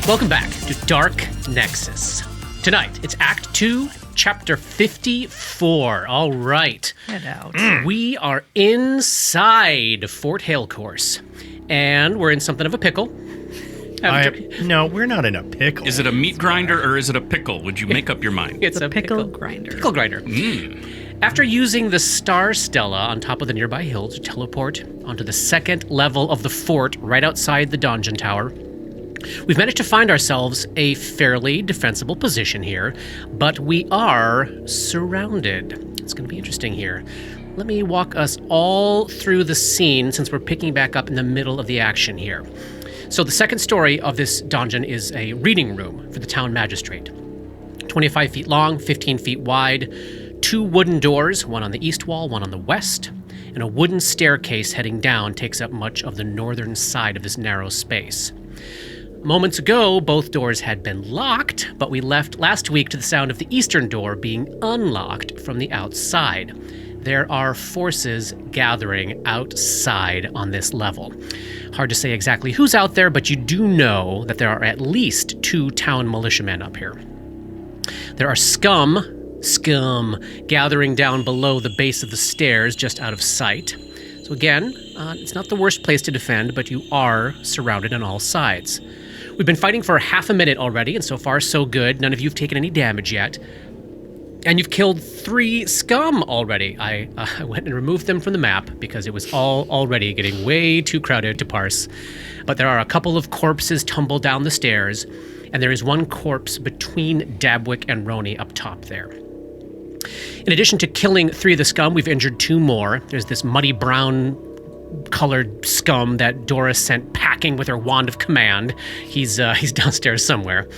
Welcome back to Dark Nexus. Tonight, it's Act 2, Chapter 54. All right. Get out. We are inside Fort Halecourse, and we're in something of a pickle. No, we're not in a pickle. Is it a meat grinder or is it a pickle? Would you make up your mind? It's a pickle grinder. Pickle grinder. After using the Star Stella on top of the nearby hill to teleport onto the second level of the fort right outside the donjon tower, we've managed to find ourselves a fairly defensible position here, but we are surrounded. It's going to be interesting here. Let me walk us all through the scene since we're picking back up in the middle of the action here. So the second story of this donjon is a reading room for the town magistrate. 25 feet long, 15 feet wide, 2 wooden doors, one on the east wall, one on the west, and a wooden staircase heading down takes up much of the northern side of this narrow space. Moments ago, both doors had been locked, but we left last week to the sound of the eastern door being unlocked from the outside. There are forces gathering outside on this level. Hard to say exactly who's out there, but you do know that there are at least 2 town militiamen up here. There are Skum, gathering down below the base of the stairs just out of sight. So again, it's not the worst place to defend, but you are surrounded on all sides. We've been fighting for half a minute already, and so far so good. None of you have taken any damage yet. And you've killed 3 Skum already. I went and removed them from the map because it was all already getting way too crowded to parse. But there are a couple of corpses tumbled down the stairs, and there is one corpse between Dabwick and Roni up top there. In addition to killing 3 of the Skum, we've injured 2 more. There's this muddy brown colored Skum that Dora sent packing with her wand of command. He's downstairs somewhere.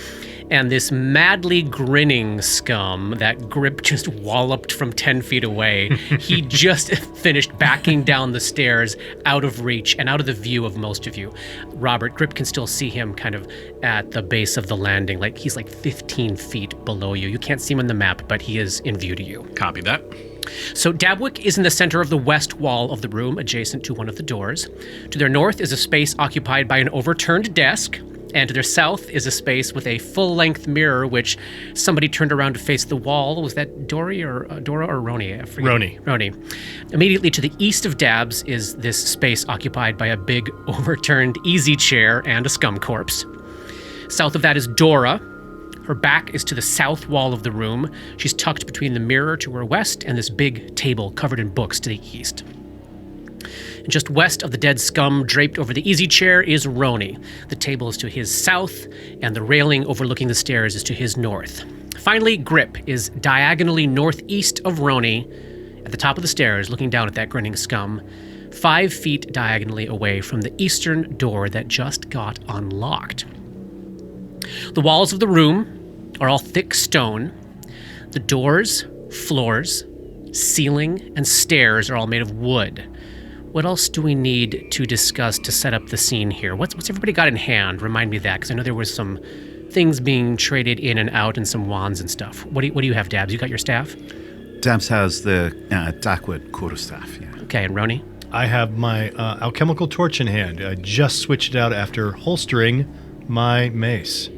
And this madly grinning Skum that Grip just walloped from 10 feet away, he just finished backing down the stairs out of reach and out of the view of most of you. Robert, Grip can still see him kind of at the base of the landing. Like he's like 15 feet below you. You can't see him on the map, but he is in view to you. Copy that. So Dabwick is in the center of the west wall of the room, adjacent to one of the doors. To their north is a space occupied by an overturned desk. And to their south is a space with a full-length mirror, which somebody turned around to face the wall. Was that Dora or Roni? I forget. Roni. Immediately to the east of Dabs is this space occupied by a big overturned easy chair and a Skum corpse. South of that is Dora. Her back is to the south wall of the room. She's tucked between the mirror to her west and this big table covered in books to the east. And just west of the dead Skum, draped over the easy chair, is Roni. The table is to his south, and the railing overlooking the stairs is to his north. Finally, Grip is diagonally northeast of Roni, at the top of the stairs, looking down at that grinning Skum, 5 feet diagonally away from the eastern door that just got unlocked. The walls of the room are all thick stone. The doors, floors, ceiling, and stairs are all made of wood. What else do we need to discuss to set up the scene here? What's everybody got in hand? Remind me of that, because I know there was some things being traded in and out and some wands and stuff. What do you have, Dabs? You got your staff? Dabs has the Darkwood quarterstaff, yeah. Okay, and Roni? I have my alchemical torch in hand. I just switched it out after holstering my mace.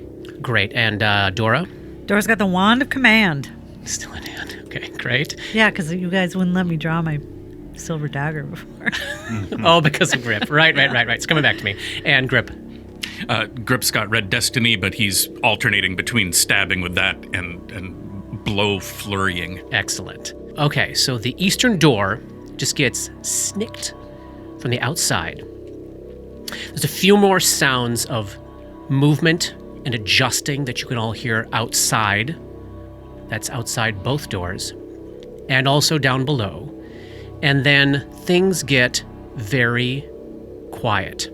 Great. And Dora? Dora's got the wand of command. Still in hand. Okay, great. Yeah, because you guys wouldn't let me draw my silver dagger before. Oh, because of Grip. Right. It's coming back to me. And Grip? Grip's got red destiny, but he's alternating between stabbing with that and blow flurrying. Excellent. Okay, so the eastern door just gets snicked from the outside. There's a few more sounds of movement and adjusting that you can all hear outside. That's outside both doors. And also down below. And then things get very quiet.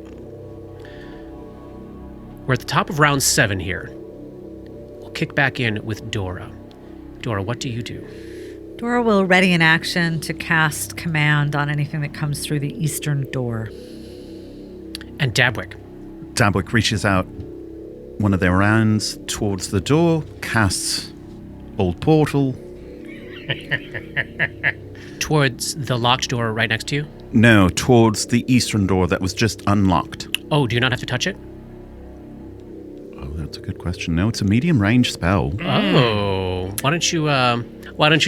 We're at the top of round 7 here. We'll kick back in with Dora. Dora, what do you do? Dora will ready an action to cast command on anything that comes through the eastern door. And Dabwick? Dabwick reaches out one of their hands towards the door, casts Old Portal. Towards the locked door right next to you? No, towards the eastern door that was just unlocked. Oh, do you not have to touch it? Oh, That's a good question. No, it's a medium range spell. Oh, why don't you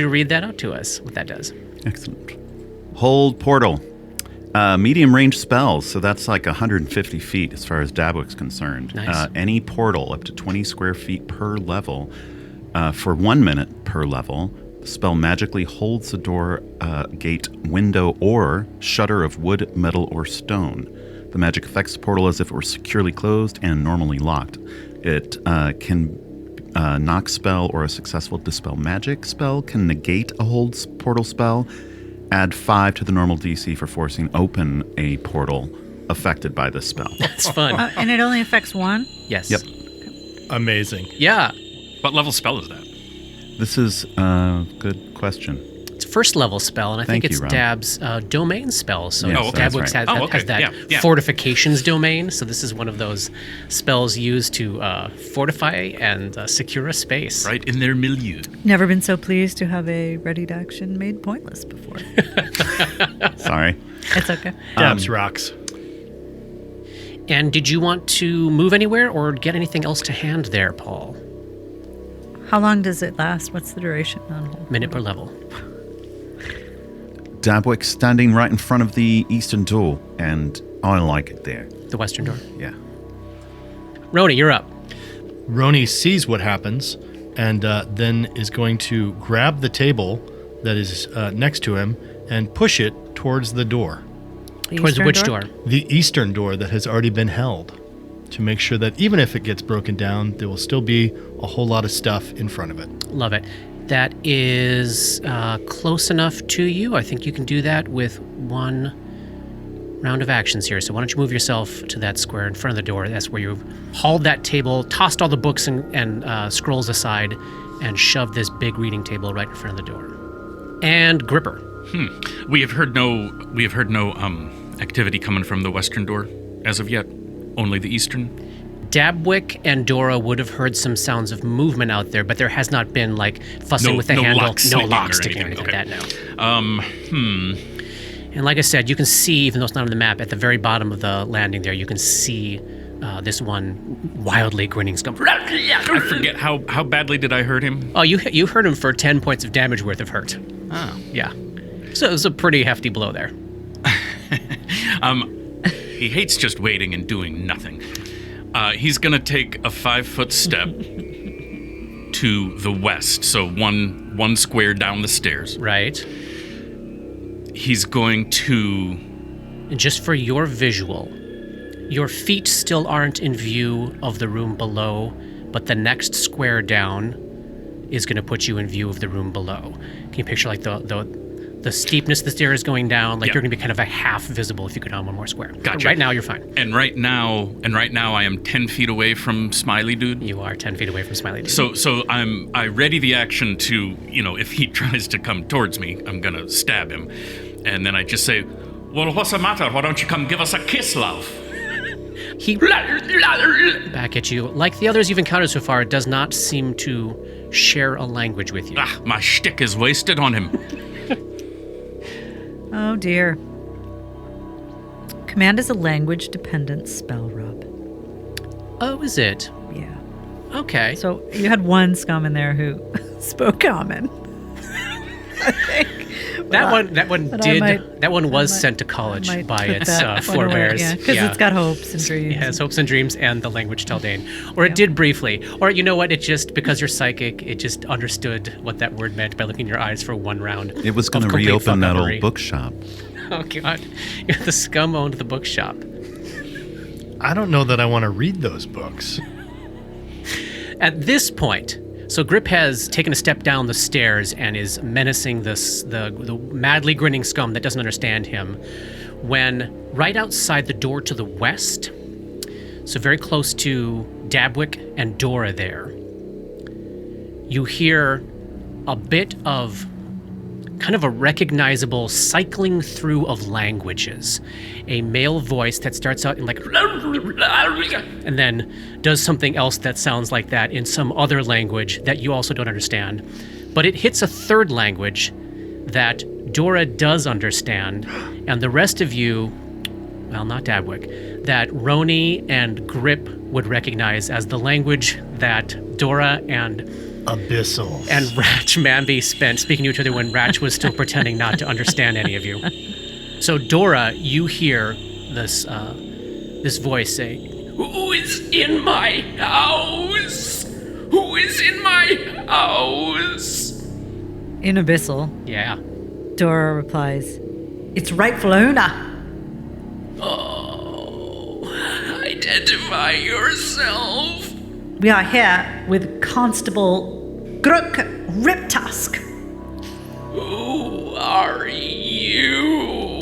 read that out to us? What that does? Excellent. Hold portal. Medium range spells, so that's like 150 feet as far as Dabwick's concerned. Nice. Any portal up to 20 square feet per level for 1 minute per level. The spell magically holds the door, gate, window, or shutter of wood, metal, or stone. The magic affects the portal as if it were securely closed and normally locked. It can knock spell or a successful dispel magic spell can negate a hold portal spell. Add 5 to the normal DC for forcing open a portal affected by this spell. It's fun. And it only affects one? Yes. Yep. Amazing. Yeah. What level spell is that? This is a good question. It's a first level spell, and I think Thank it's you, Rob. Dab's domain spell. So Yes, Oh, okay. that's Dabwick's right. has that Yeah. fortifications domain. So this is one of those spells used to fortify and secure a space. Right in their milieu. Never been so pleased to have a readied action made pointless before. Sorry. It's okay. Dabs rocks. And did you want to move anywhere or get anything else to hand there, Paul? How long does it last? What's the duration on hold? Minute per level. Dabwick standing right in front of the eastern door, and I like it there. The western door. Yeah. Roni, you're up. Roni sees what happens and then is going to grab the table that is next to him and push it towards the door. The Towards eastern which door? The eastern door that has already been held, to make sure that even if it gets broken down, there will still be a whole lot of stuff in front of it. Love it. That is close enough to you. I think you can do that with one round of actions here. So why don't you move yourself to that square in front of the door? That's where you've hauled that table, tossed all the books and scrolls aside, and shoved this big reading table right in front of the door. And Gripper. We have heard no activity coming from the western door as of yet. Only the eastern. Dabwick and Dora would have heard some sounds of movement out there, but there has not been like fussing with the no handle, lock no lock sticking sticking or or anything anything. like that. No. And like I said, you can see, even though it's not on the map, at the very bottom of the landing there, you can see this one wildly grinning scum. I forget how badly did I hurt him? Oh, you hurt him for 10 points of damage worth of hurt. Oh. Yeah. So it was a pretty hefty blow there. He hates just waiting and doing nothing. He's gonna take a 5-foot step to the west, so one square down the stairs. Right. He's going to. And just for your visual, your feet still aren't in view of the room below, but the next square down is going to put you in view of the room below. Can you picture like the steepness of the stairs going down? Like Yeah. you're going to be kind of a half visible if you go down one more square. Gotcha. Right now, you're fine. And right now, I am 10 feet away from Smiley Dude. You are 10 feet away from Smiley Dude. So I ready the action to, if he tries to come towards me, I'm gonna stab him. And then I just say, well, what's the matter? Why don't you come give us a kiss, love? He back at you. Like the others you've encountered so far, it does not seem to share a language with you. Ah, my shtick is wasted on him. Oh dear. Command is a language-dependent spell, Rob. Oh, is it? Yeah. Okay. So you had one scum in there who spoke common. I think. That one but I might- was I might- sent to college I might by put its that one away, forebears. Yeah, because it's got hopes and dreams. It has hopes and dreams and the language Taldane. Or it did briefly. Or you know what? It just, because you're psychic, it just understood what that word meant by looking in your eyes for one round. It was going of to complete reopen that fuckery. old bookshop. Oh, God. The scum owned the bookshop. I don't know that I want to read those books. At this point, so Grip has taken a step down the stairs and is menacing the madly grinning scum that doesn't understand him, when right outside the door to the west, so very close to Dabwick and Dora there, you hear a bit of kind of a recognizable cycling through of languages. A male voice that starts out in like, and then does something else that sounds like that in some other language that you also don't understand. But it hits a third language that Dora does understand, and the rest of you, well, not Dabwick, that Roni and Grip would recognize as the language that Dora and Abyssal. and Ratch Mamby spent speaking to each other when Ratch was still pretending not to understand any of you. So Dora, you hear this voice say, "Who is in my house? Who is in my house?" In Abyssal, Yeah. Dora replies, "Its rightful owner." Oh, identify yourself. We are here with Constable Grook Riptusk. Who are you?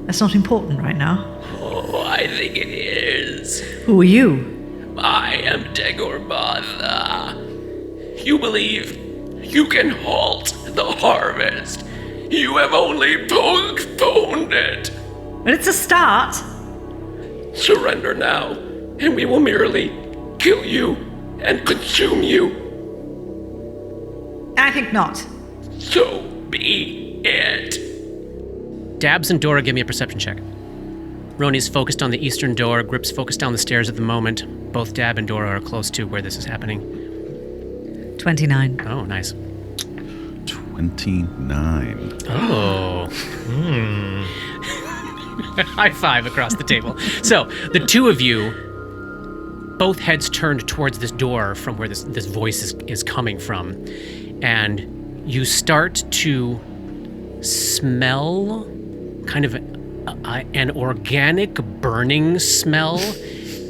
That's not important right now. Oh, I think it is. Who are you? I am Dagorbatha. You believe you can halt the harvest. You have only postponed it. But it's a start. Surrender now, and we will merely kill you and consume you. I think not. So be it. Dabs and Dora, give me a perception check. Roni's focused on the eastern door. Grip's focused down the stairs at the moment. Both Dab and Dora are close to where this is happening. 29. Oh, nice. 29. Oh. High five across the table. So, the two of you, both heads turned towards this door from where this voice is coming from. And you start to smell kind of an organic burning smell.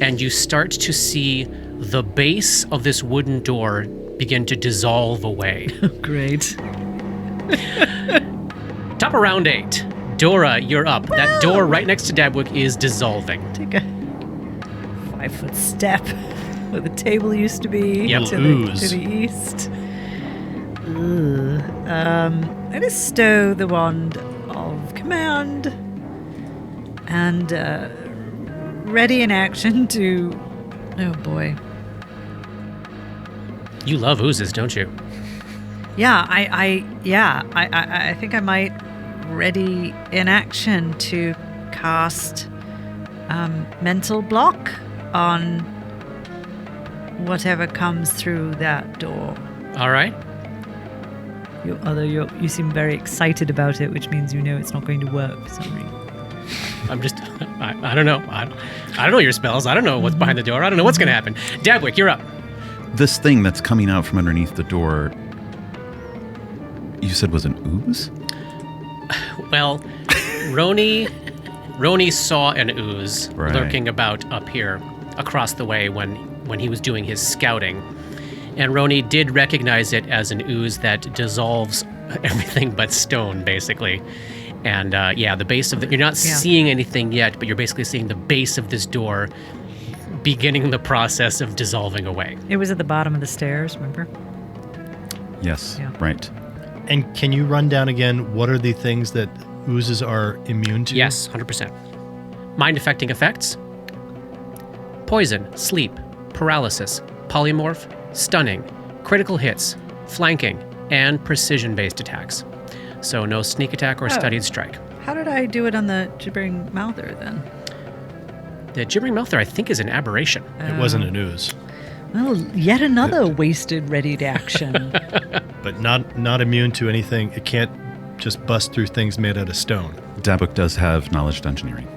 And you start to see the base of this wooden door begin to dissolve away. Great. Top of round 8. Dora, you're up. That door right next to Dabwick is dissolving. Take a 5-foot step where the table used to be Yep. to Ooze. the east. I just stow the wand of command and ready in action to. Oh boy. You love oozes, don't you? Yeah, I think I might ready in action to cast mental block on whatever comes through that door. All right. You seem very excited about it, which means you know it's not going to work for some reason. I'm just, I don't know. I don't know your spells. I don't know what's behind the door. I don't know what's going to happen. Dabwick, you're up. This thing that's coming out from underneath the door, you said was an ooze? Well, Roni saw an ooze Right. lurking about up here across the way when he was doing his scouting. And Roni did recognize it as an ooze that dissolves everything but stone, basically. And the base of you're not seeing anything yet, but you're basically seeing the base of this door beginning the process of dissolving away. It was at the bottom of the stairs, remember? Yes, Yeah. right. And can you run down again what are the things that oozes are immune to? Yes, 100%. Mind-affecting effects. Poison, sleep, paralysis, polymorph, stunning, critical hits, flanking, and precision-based attacks. So no sneak attack or studied strike. How did I do it on the gibbering mouther then? The gibbering mouther, I think, is an aberration. It wasn't an ooze, Well, yet another wasted ready to action. but not immune to anything. It can't just bust through things made out of stone. Dabuk does have knowledge of engineering.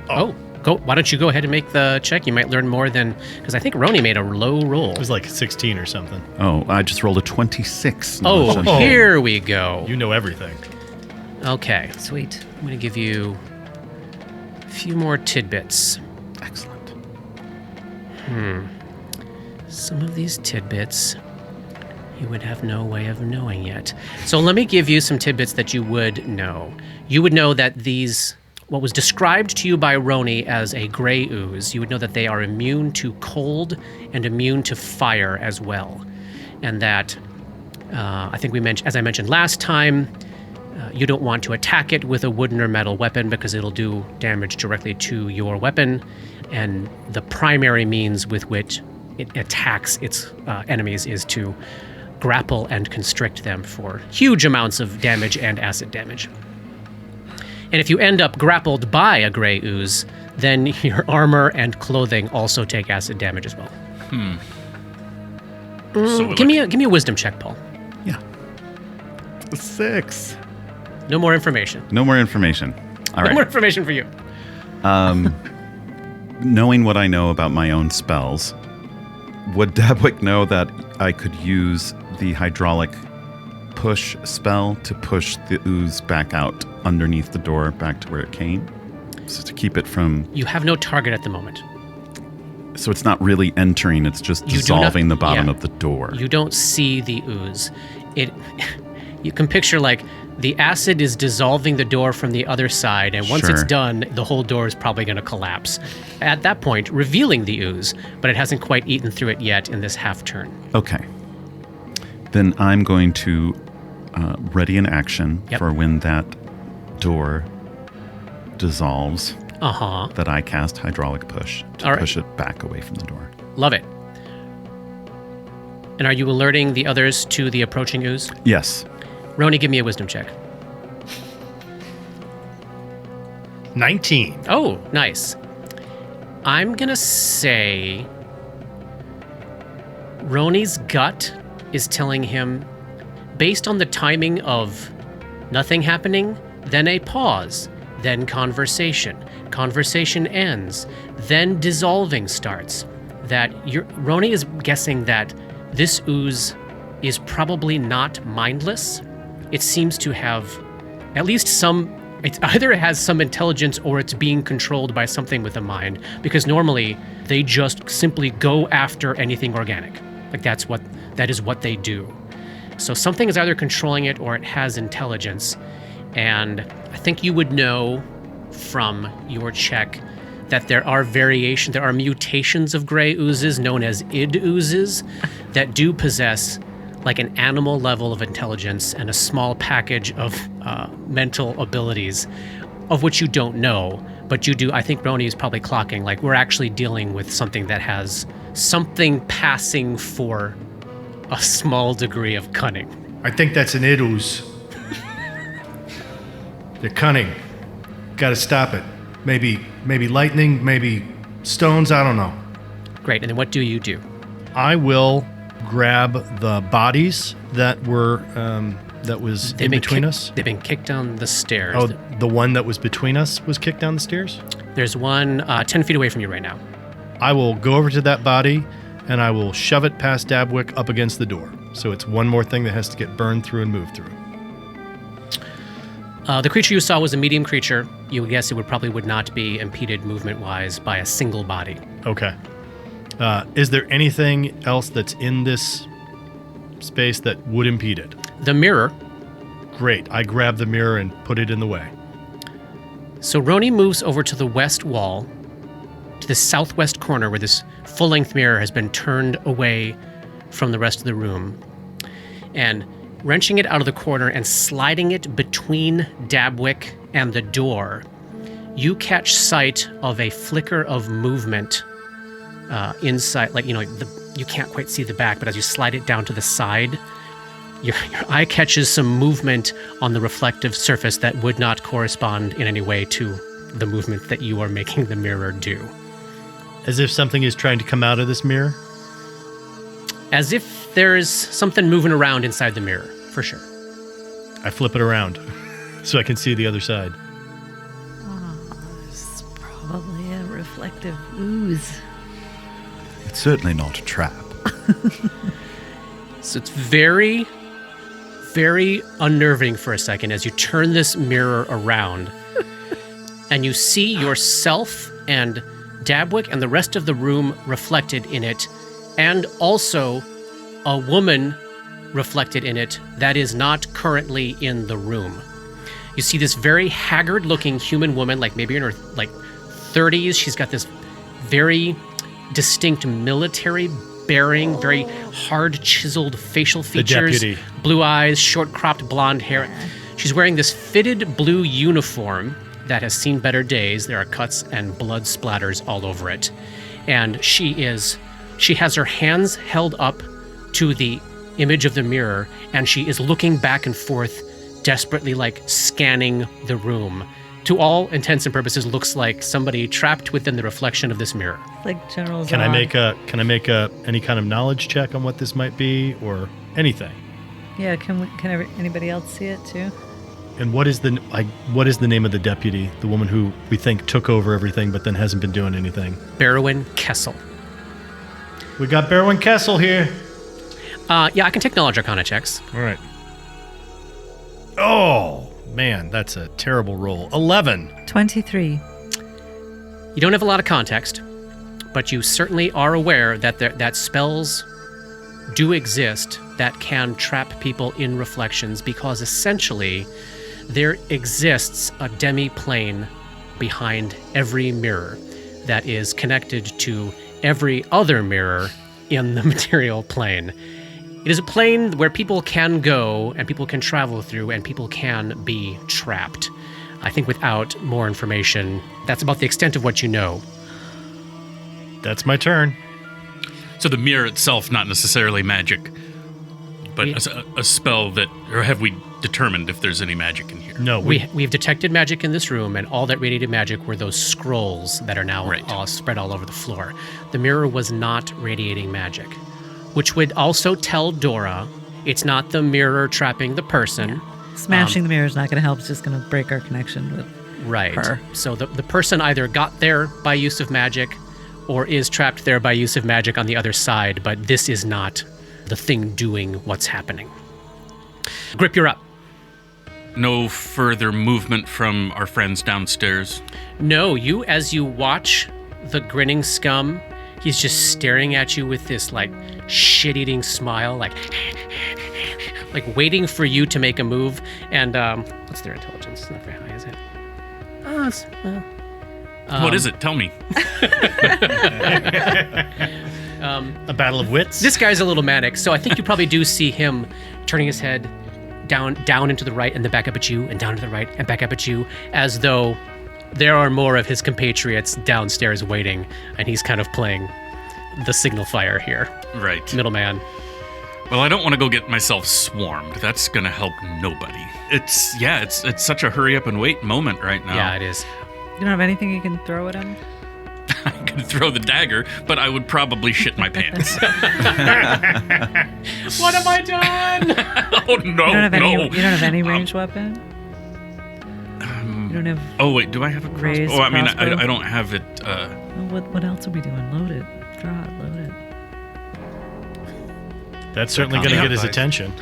Oh, go! Why don't you go ahead and make the check? You might learn more than because I think Roni made a low roll. It was like 16 or something. Oh, I just rolled a 26. Oh, knowledge of engineering. here we go. You know everything. Okay, Sweet. I'm going to give you a few more tidbits. Excellent. Some of these tidbits you would have no way of knowing yet. So let me give you some tidbits that you would know. You would know that these, what was described to you by Roni as a gray ooze, you would know that they are immune to cold and immune to fire as well. And that, I think as I mentioned last time, you don't want to attack it with a wooden or metal weapon because it'll do damage directly to your weapon. And the primary means with which it attacks its enemies is to grapple and constrict them for huge amounts of damage and acid damage. And if you end up grappled by a gray ooze, then your armor and clothing also take acid damage as well. So Give me a wisdom check, Paul. Yeah. 6. No more information. No more information. All No more right. information for you. Knowing what I know about my own spells, would Dabwick know that I could use the hydraulic push spell to push the ooze back out underneath the door back to where it came? So to keep it from... You have no target at the moment. So it's not really entering, it's just You do dissolving not- the bottom yeah. of the door. You don't see the ooze. You can picture like the acid is dissolving the door from the other side, and once it's Sure. done, the whole door is probably going to collapse. At that point, revealing the ooze, but it hasn't quite eaten through it yet in this half turn. Okay. Then I'm going to ready an action Yep. for when that door dissolves, that I cast hydraulic push to All right. push it back away from the door. Love it. And are you alerting the others to the approaching ooze? Yes. Roni, give me a wisdom check. 19. Oh, nice. I'm going to say Roni's gut is telling him, based on the timing of nothing happening, then a pause, then conversation. Conversation ends, then dissolving starts. Roni is guessing that this ooze is probably not mindless. It seems to have at least it's either it has some intelligence or it's being controlled by something with a mind, because normally they just simply go after anything organic. Like that is what they do. So something is either controlling it or it has intelligence. And I think you would know from your check that there are mutations of gray oozes known as id oozes that do possess like an animal level of intelligence and a small package of mental abilities of which you don't know, but you do. I think Roni is probably clocking, like we're actually dealing with something that has something passing for a small degree of cunning. I think that's an idooz. They're cunning. Got to stop it. Maybe lightning, maybe stones, I don't know. Great, and then what do you do? I will grab the bodies that was in between us. They've been kicked down the stairs. Oh, the one that was between us was kicked down the stairs? There's one 10 feet away from you right now. I will go over to that body and I will shove it past Dabwick up against the door. So it's one more thing that has to get burned through and moved through. The creature you saw was a medium creature. You would guess it would not be impeded movement-wise by a single body. Okay. Is there anything else that's in this space that would impede it? The mirror. Great. I grab the mirror and put it in the way. So Roni moves over to the west wall, to the southwest corner where this full-length mirror has been turned away from the rest of the room. And wrenching it out of the corner and sliding it between Dabwick and the door, you catch sight of a flicker of movement inside. You can't quite see the back, but as you slide it down to the side, your eye catches some movement on the reflective surface that would not correspond in any way to the movement that you are making the mirror do. As if something is trying to come out of this mirror? As if there's something moving around inside the mirror, for sure. I flip it around so I can see the other side. It's probably a reflective ooze. It's certainly not a trap. So it's very, very unnerving for a second as you turn this mirror around and you see yourself and Dabwick and the rest of the room reflected in it, and also a woman reflected in it that is not currently in the room. You see this very haggard-looking human woman, like maybe in her 30s. She's got this very distinct military bearing, very hard chiseled facial features, deputy. blue eyes, short cropped blonde hair. She's wearing this fitted blue uniform that has seen better days. There are cuts and blood splatters all over it. And she has her hands held up to the image of the mirror, and she is looking back and forth, desperately scanning the room. to all intents and purposes, looks like somebody trapped within the reflection of this mirror. Like General Can I Zod. make any kind of knowledge check on what this might be or anything? Yeah, can anybody else see it too? And what is the name of the deputy, the woman who we think took over everything but then hasn't been doing anything? Barrowin Kessel. We got Berwin Kessel here. Yeah, I can take knowledge arcana checks. All right. Oh, man, that's a terrible roll. 11. 23. You don't have a lot of context, but you certainly are aware that spells do exist that can trap people in reflections, because essentially there exists a demi-plane behind every mirror that is connected to every other mirror in the material plane. It is a plane where people can go and people can travel through and people can be trapped. I think without more information, that's about the extent of what you know. That's my turn. So the mirror itself, not necessarily magic, but a spell that, or have we determined if there's any magic in here? No, We've detected magic in this room, and all that radiated magic were those scrolls that are now all spread all over the floor. The mirror was not radiating magic, which would also tell Dora it's not the mirror trapping the person. Smashing the mirror is not going to help. It's just going to break our connection with her. So the person either got there by use of magic or is trapped there by use of magic on the other side, but this is not the thing doing what's happening. Grip, you're up. No further movement from our friends downstairs? No, as you watch the grinning Skum, he's just staring at you with this, like, shit-eating smile, like waiting for you to make a move. And, what's their intelligence? It's not very high, is it? Oh, it's, what is it? Tell me. a battle of wits. This guy's a little manic, so I think you probably do see him turning his head down into the right and then back up at you, and down to the right and back up at you, as though there are more of his compatriots downstairs waiting, and he's kind of playing the signal fire here. Right. Middleman. Well, I don't want to go get myself swarmed. That's going to help nobody. It's such a hurry up and wait moment right now. Yeah, it is. You don't have anything you can throw at him? I could throw the dagger, but I would probably shit my pants. What have I done? Oh, no, you don't have any ranged weapon? You don't have... Oh, wait, do I have a crossbow? raised Oh, I mean, crossbow? I don't have it... What else are we doing? Load it. Draw it. Load it. That's certainly going to get his attention.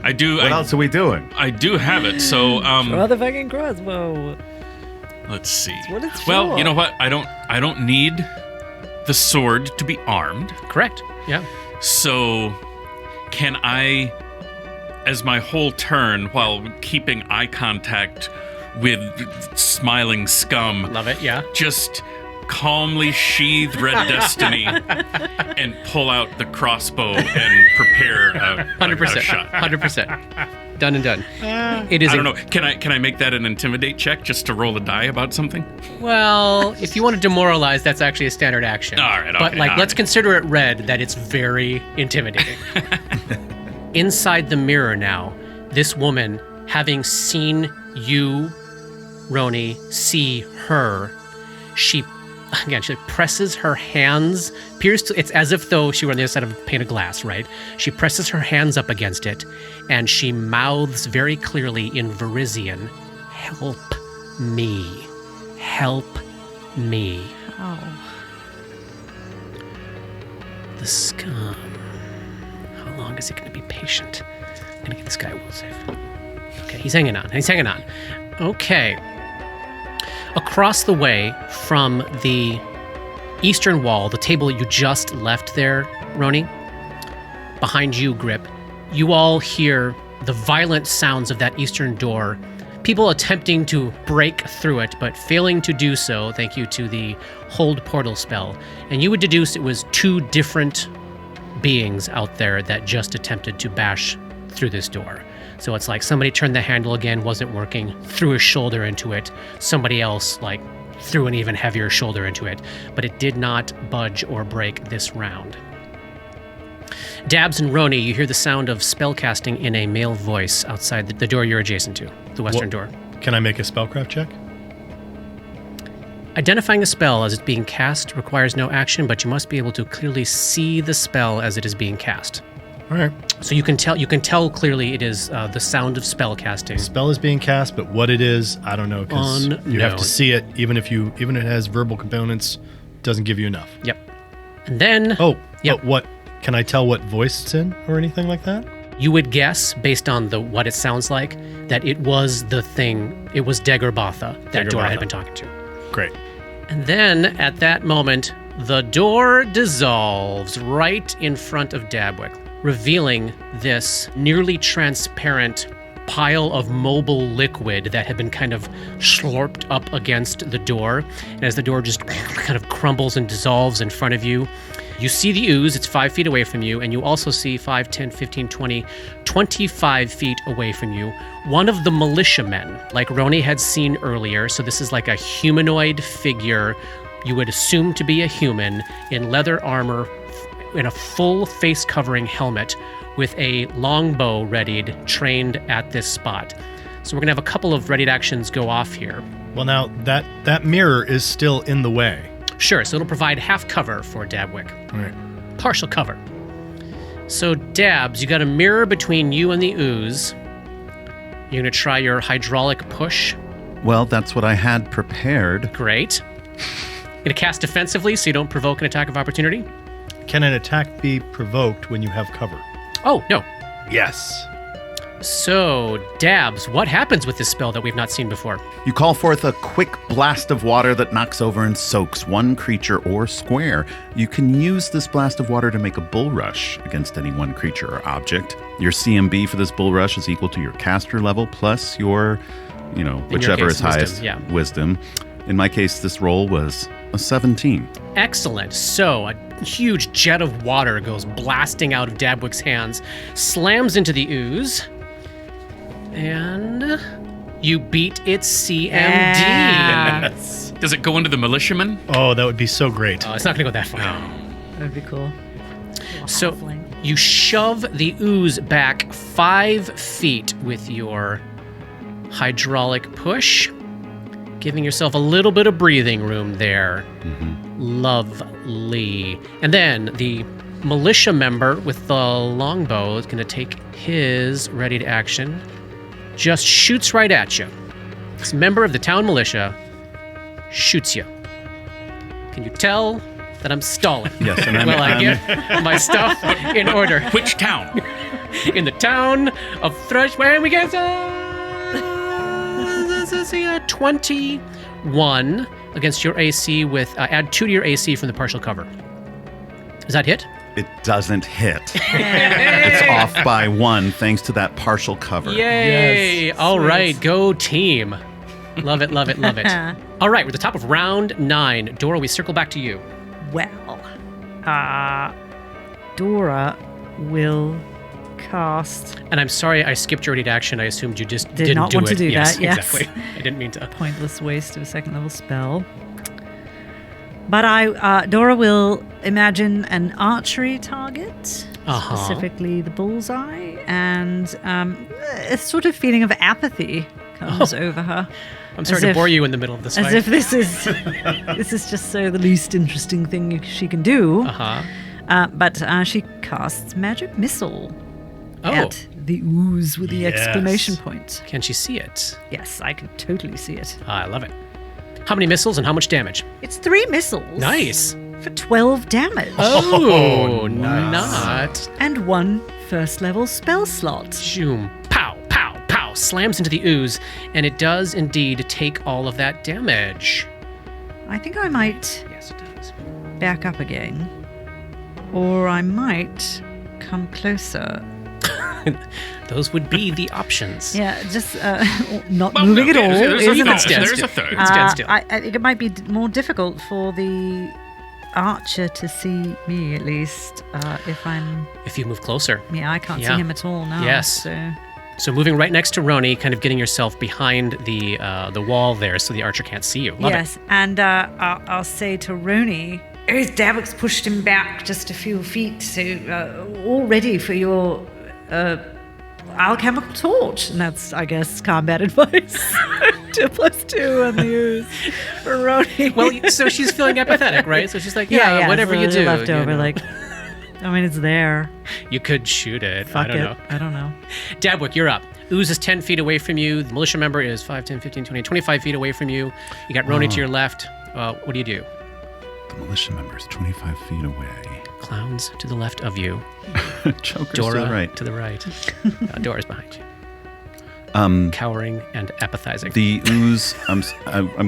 I do... What else are we doing? I do have it, so... Draw the fucking crossbow. Let's see. What it's well, for. you know what? I don't need the sword to be armed. Correct. Yeah. So, can I, as my whole turn, while keeping eye contact with smiling Skum, Love it, yeah. just calmly sheathe Red Destiny and pull out the crossbow and prepare a 100%. shot? 100%. Done and done. It is. I don't know. Can I make that an intimidate check just to roll a die about something? Well, if you want to demoralize, that's actually a standard action. All right, But okay, let's right. consider it red that it's very intimidating. Inside the mirror now, this woman, having seen you, Roni, see her, she presses her hands, it's as if though she were on the other side of a pane of glass, right? She presses her hands up against it, and she mouths very clearly in Verizian, "Help me. Help me." Oh. The Scum. How long is he going to be patient? I'm going to get this guy a will save. Okay, he's hanging on. Okay. Across the way from the eastern wall, the table you just left there, Roni, behind you, Grip, you all hear the violent sounds of that eastern door. People attempting to break through it, but failing to do so, thank you to the hold portal spell. And you would deduce it was two different beings out there that just attempted to bash through this door. So it's like somebody turned the handle again, wasn't working, threw his shoulder into it. Somebody else, threw an even heavier shoulder into it. But it did not budge or break this round. Dabs and Roni, you hear the sound of spellcasting in a male voice outside the door you're adjacent to, the western door. Can I make a spellcraft check? Identifying the spell as it's being cast requires no action, but you must be able to clearly see the spell as it is being cast. All right. So you can tell clearly it is the sound of spell casting. Spell is being cast, but what it is, I don't know, because you have Unknown. to see it. Even if it has verbal components, doesn't give you enough. Yep. And then But what? Can I tell what voice it's in or anything like that? you would guess, based on what it sounds like, that it was the thing. It was Daggerbatha that Dora had Daggerbatha. been talking to. Great. And then at that moment, the door dissolves right in front of Dabwick, revealing this nearly transparent pile of mobile liquid that had been kind of slurped up against the door. And as the door just kind of crumbles and dissolves in front of you, you see the ooze. It's 5 feet away from you. And you also see 5, 10, 15, 20, 25 feet away from you, one of the militiamen, like Roni had seen earlier. So this is like a humanoid figure. You would assume to be a human in leather armor, in a full face covering helmet, with a longbow readied, trained at this spot. So we're gonna have a couple of readied actions go off here. Well, now that mirror is still in the way. Sure, so it'll provide half cover for Dabwick. All right. Partial cover. So Dabs, you got a mirror between you and the ooze. You're gonna try your hydraulic push. Well, that's what I had prepared. Great. Gonna cast defensively so you don't provoke an attack of opportunity. Can an attack be provoked when you have cover? Oh, no. Yes. So, Dabs, what happens with this spell that we've not seen before? You call forth a quick blast of water that knocks over and soaks one creature or square. You can use this blast of water to make a bull rush against any one creature or object. Your CMB for this bull rush is equal to your caster level plus your, whichever case, is highest, wisdom. In my case, this roll was a 17. Excellent. So, a huge jet of water goes blasting out of Dabwick's hands, slams into the ooze, and you beat its CMD. Yes. Does it go into the militiaman? Oh, that would be so great. It's not going to go that far. That would be cool. So, Halfling. you shove the ooze back 5 feet with your hydraulic push, giving yourself a little bit of breathing room there. Lovely. And then the militia member with the longbow is going to take his readied action. Just shoots right at you. This member of the town militia shoots you. Can you tell that I'm stalling? Yes, and I'm, Well, I get my stuff in order. Which town? In the town of Thrushway, and we get 21 against your AC with add 2 to your AC from the partial cover. Does that hit? It doesn't hit. It's off by 1 thanks to that partial cover. Yay! Yes. All Sweet. right, go team. Love it, love it, love it. All right, we're at the top of round 9. Dora, we circle back to you. Well, Dora will cast And I'm sorry I skipped your ready action. I assumed you just Did didn't not do want it. to do yes, that, yes. Exactly. I didn't mean to. pointless waste of a second level spell. But Dora will imagine an archery target, Uh-huh. specifically the bullseye, and a sort of feeling of apathy comes over her. I'm sorry As to if- bore you in the middle of this As fight. if this is just so the least interesting thing she can do. Uh-huh. But she casts magic missile Oh, at the ooze with the Yes. exclamation point. can she see it? Yes, I can totally see it. I love it. How many missiles and how much damage? It's 3 missiles. Nice. For 12 damage. Oh, nice. not. And 1 first level spell slot. Zoom. Pow, pow, pow. Slams into the ooze, and it does indeed take all of that damage. I think I might Yes, it does. back up again. Or I might come closer. Those would be the options. Yeah, just not Well, moving no, at all, there's a isn't third. it? Stand There's still. a third. Stand still. I think it might be more difficult for the archer to see me, at least, if I'm... If you move closer. Yeah, I can't Yeah. see him at all now. Yes. So. So moving right next to Roni, kind of getting yourself behind the wall there so the archer can't see you. Love Yes, and I'll say to Roni, Dabbock's pushed him back just a few feet, so all ready for your alchemical torch. And that's, I guess, combat advice. 2+2 on the ooze for Roni. Well, so she's feeling apathetic, right? So she's like, yeah, whatever so you do. left over, you know. like, I mean, it's there. You could shoot it. Fuck I don't it. know. I don't know. Dabwick, you're up. Ooze is 10 feet away from you. The militia member is 5, 10, 15, 20, 25 feet away from you. You got Roni to your left. What do you do? The militia member is 25 feet away. Clowns to the left of you. Joker's Dora to the right. to the right. Dora's behind you. Cowering and apathizing. The ooze. I'm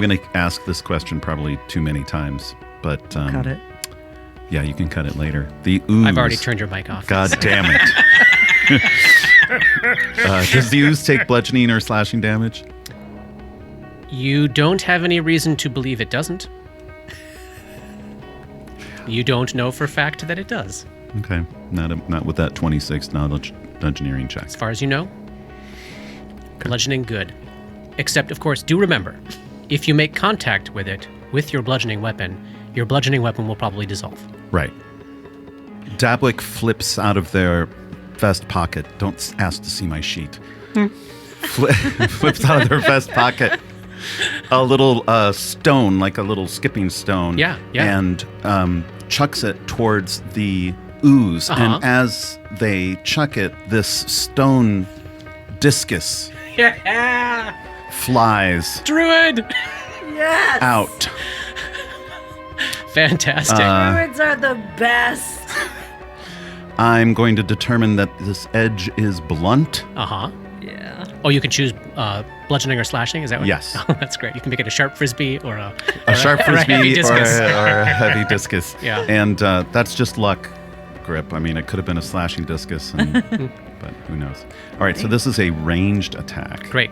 going to ask this question probably too many times, but Cut it. yeah, you can cut it later. The ooze. I've already turned your mic off. God damn it. Does the ooze take bludgeoning or slashing damage? You don't have any reason to believe it doesn't. You don't know for a fact that it does. Okay, not with that 26 knowledge dungeoneering check. As far as you know, bludgeoning good. Except, of course, do remember, if you make contact with it, with your bludgeoning weapon will probably dissolve. Right. Dabwick flips out of their vest pocket. Don't ask to see my sheet. Flips out of their vest pocket a little stone, like a little skipping stone. Yeah. And chucks it towards the ooze. Uh-huh. And as they chuck it, this stone discus flies Druid! Yes! out. Fantastic. Druids are the best. I'm going to determine that this edge is blunt. Uh-huh. Yeah. Oh, you can choose bludgeoning or slashing? Is that what? Yes. Oh, that's great. You can make it a sharp frisbee or a Sharp or a heavy frisbee discus. or a heavy discus. Yeah. And that's just luck, Grip. I mean, it could have been a slashing discus, but who knows. All right, so this is a ranged attack. Great.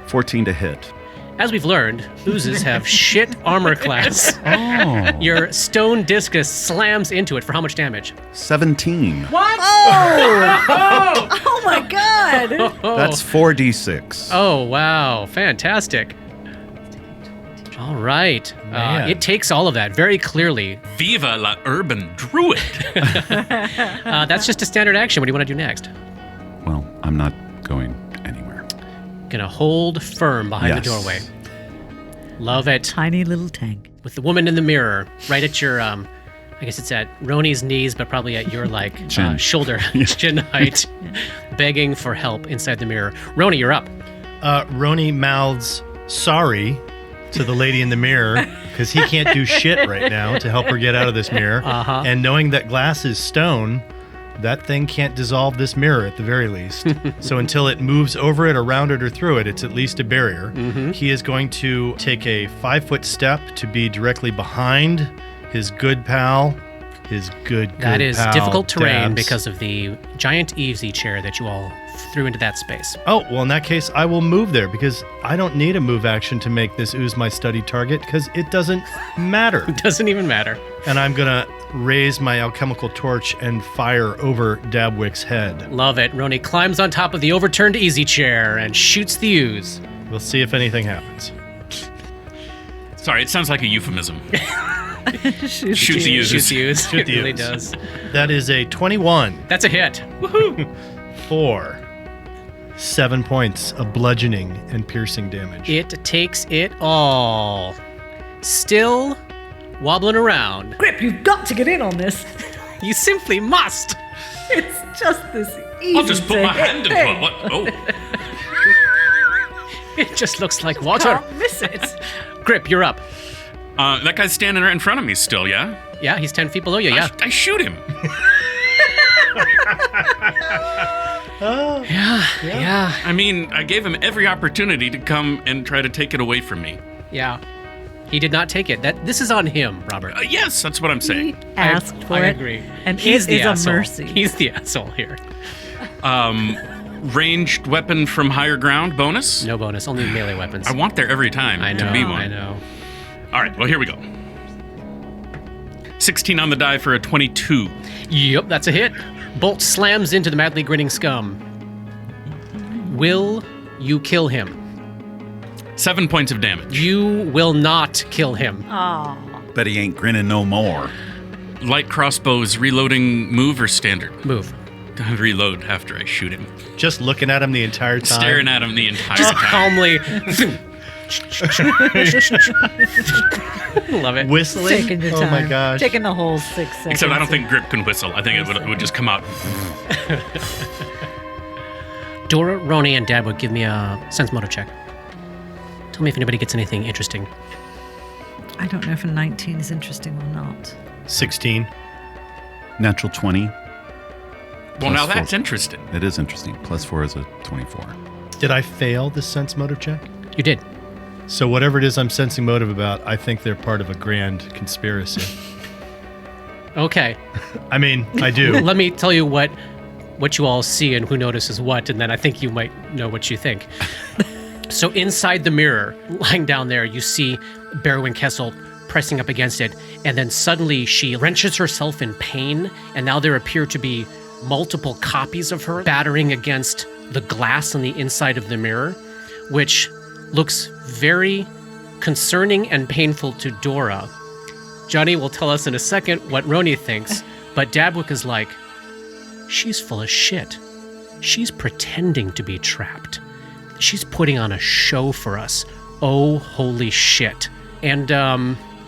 14 to hit. As we've learned, oozes have shit armor class. Oh. Your stone discus slams into it for how much damage? 17. What? Oh my god! That's 4d6. Oh, wow. Fantastic. All right. Man. It takes all of that very clearly. Viva la urban druid. That's just a standard action. What do you want to do next? Well, I'm not going anywhere. Gonna hold firm behind the Yes. doorway. Love it. Tiny little tank. With the woman in the mirror right at your, I guess it's at Roni's knees, but probably at your, like, Chin. shoulder, chin height, begging for help inside the mirror. Roni, you're up. Roni mouths sorry to the lady in the mirror because he can't do shit right now to help her get out of this mirror. Uh-huh. And knowing that glass is stone, that thing can't dissolve this mirror at the very least. So until it moves over it, around it, or through it, it's at least a barrier. He is going to take a 5-foot step to be directly behind his good pal. His good That is pal, difficult terrain Dabs. because of the giant easy chair that you all threw into that space. Oh, well, in that case, I will move there because I don't need a move action to make this ooze my study target because it doesn't matter. Doesn't even matter. And I'm going to raise my alchemical torch and fire over Dabwick's head. Love it. Roni climbs on top of the overturned easy chair and shoots the ooze. We'll see if anything happens. Sorry, it sounds like a euphemism. Shoot Shoots the you. ooze. Shoots the ooze. Shoot It the really ooze. does. That is a 21 That's a hit. for 7 points of bludgeoning and piercing damage. It takes it all. Still wobbling around. Grip, you've got to get in on this. You simply must. It's just this easy. I'll just put to my hit hand into thing. it. What? Oh, It just looks like water. Can't miss it. Grip, you're up. that guy's standing right in front of me still, yeah? Yeah, he's 10 feet below you. Yeah. I shoot him. Yeah. I mean, I gave him every opportunity to come and try to take it away from me. Yeah. He did not take it. This is on him, Robert. Yes, that's what I'm He saying. asked for I it. agree. And He's it the is asshole. a mercy. He's the asshole here. Ranged weapon from higher ground bonus? No bonus, only melee weapons. I want there every time I know. to be one. I know. All right, well, here we go. 16 on the die for a 22. Yep, that's a hit. Bolt slams into the madly grinning Scum. Will you kill him? 7 points of damage. You will not kill him. Aw. Bet he ain't grinning no more. Light crossbows reloading move or standard? Move. reload after I shoot him. Just looking at him the entire time. Staring at him the entire Just time. calmly. Love it. Whistling. Taking your time. Oh my gosh. Taking the whole 6 seconds. Except I don't think Grip can whistle. I think it would just come out. Dora, Roni, and Dad would give me a sense motive check. Tell me if anybody gets anything interesting. I don't know if a 19 is interesting or not. 16. Natural 20. Well, now Plus that's 4. interesting. It is interesting. +4 is a 24. Did I fail the sense motive check? You did. So whatever it is I'm sensing motive about, I think they're part of a grand conspiracy. Okay. I mean, I do. Let me tell you what you all see and who notices what, and then I think you might know what you think. So inside the mirror, lying down there, you see Berwin Kessel pressing up against it, and then suddenly she wrenches herself in pain, and now there appear to be multiple copies of her battering against the glass on the inside of the mirror, which looks very concerning and painful to Dora. Johnny will tell us in a second what Roni thinks, but Dabwick is like, she's full of shit. She's pretending to be trapped. She's putting on a show for us. Oh, holy shit. And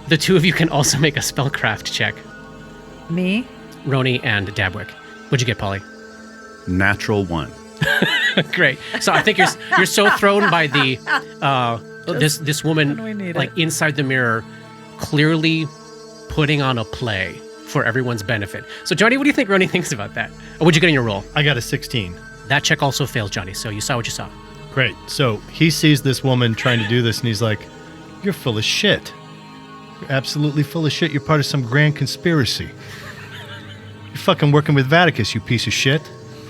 the two of you can also make a spellcraft check. Me? Roni and Dabwick. What'd you get, Polly? Natural 1. Great. So I think you're so thrown by the this woman when we need like it. inside the mirror, clearly putting on a play for everyone's benefit. So Johnny, what do you think Roni thinks about that? Or what'd you get in your roll? I got a 16. That check also fails, Johnny. So you saw what you saw. Great. So he sees this woman trying to do this, and he's like, you're full of shit. You're absolutely full of shit. You're part of some grand conspiracy. You're fucking working with Vaticus, you piece of shit.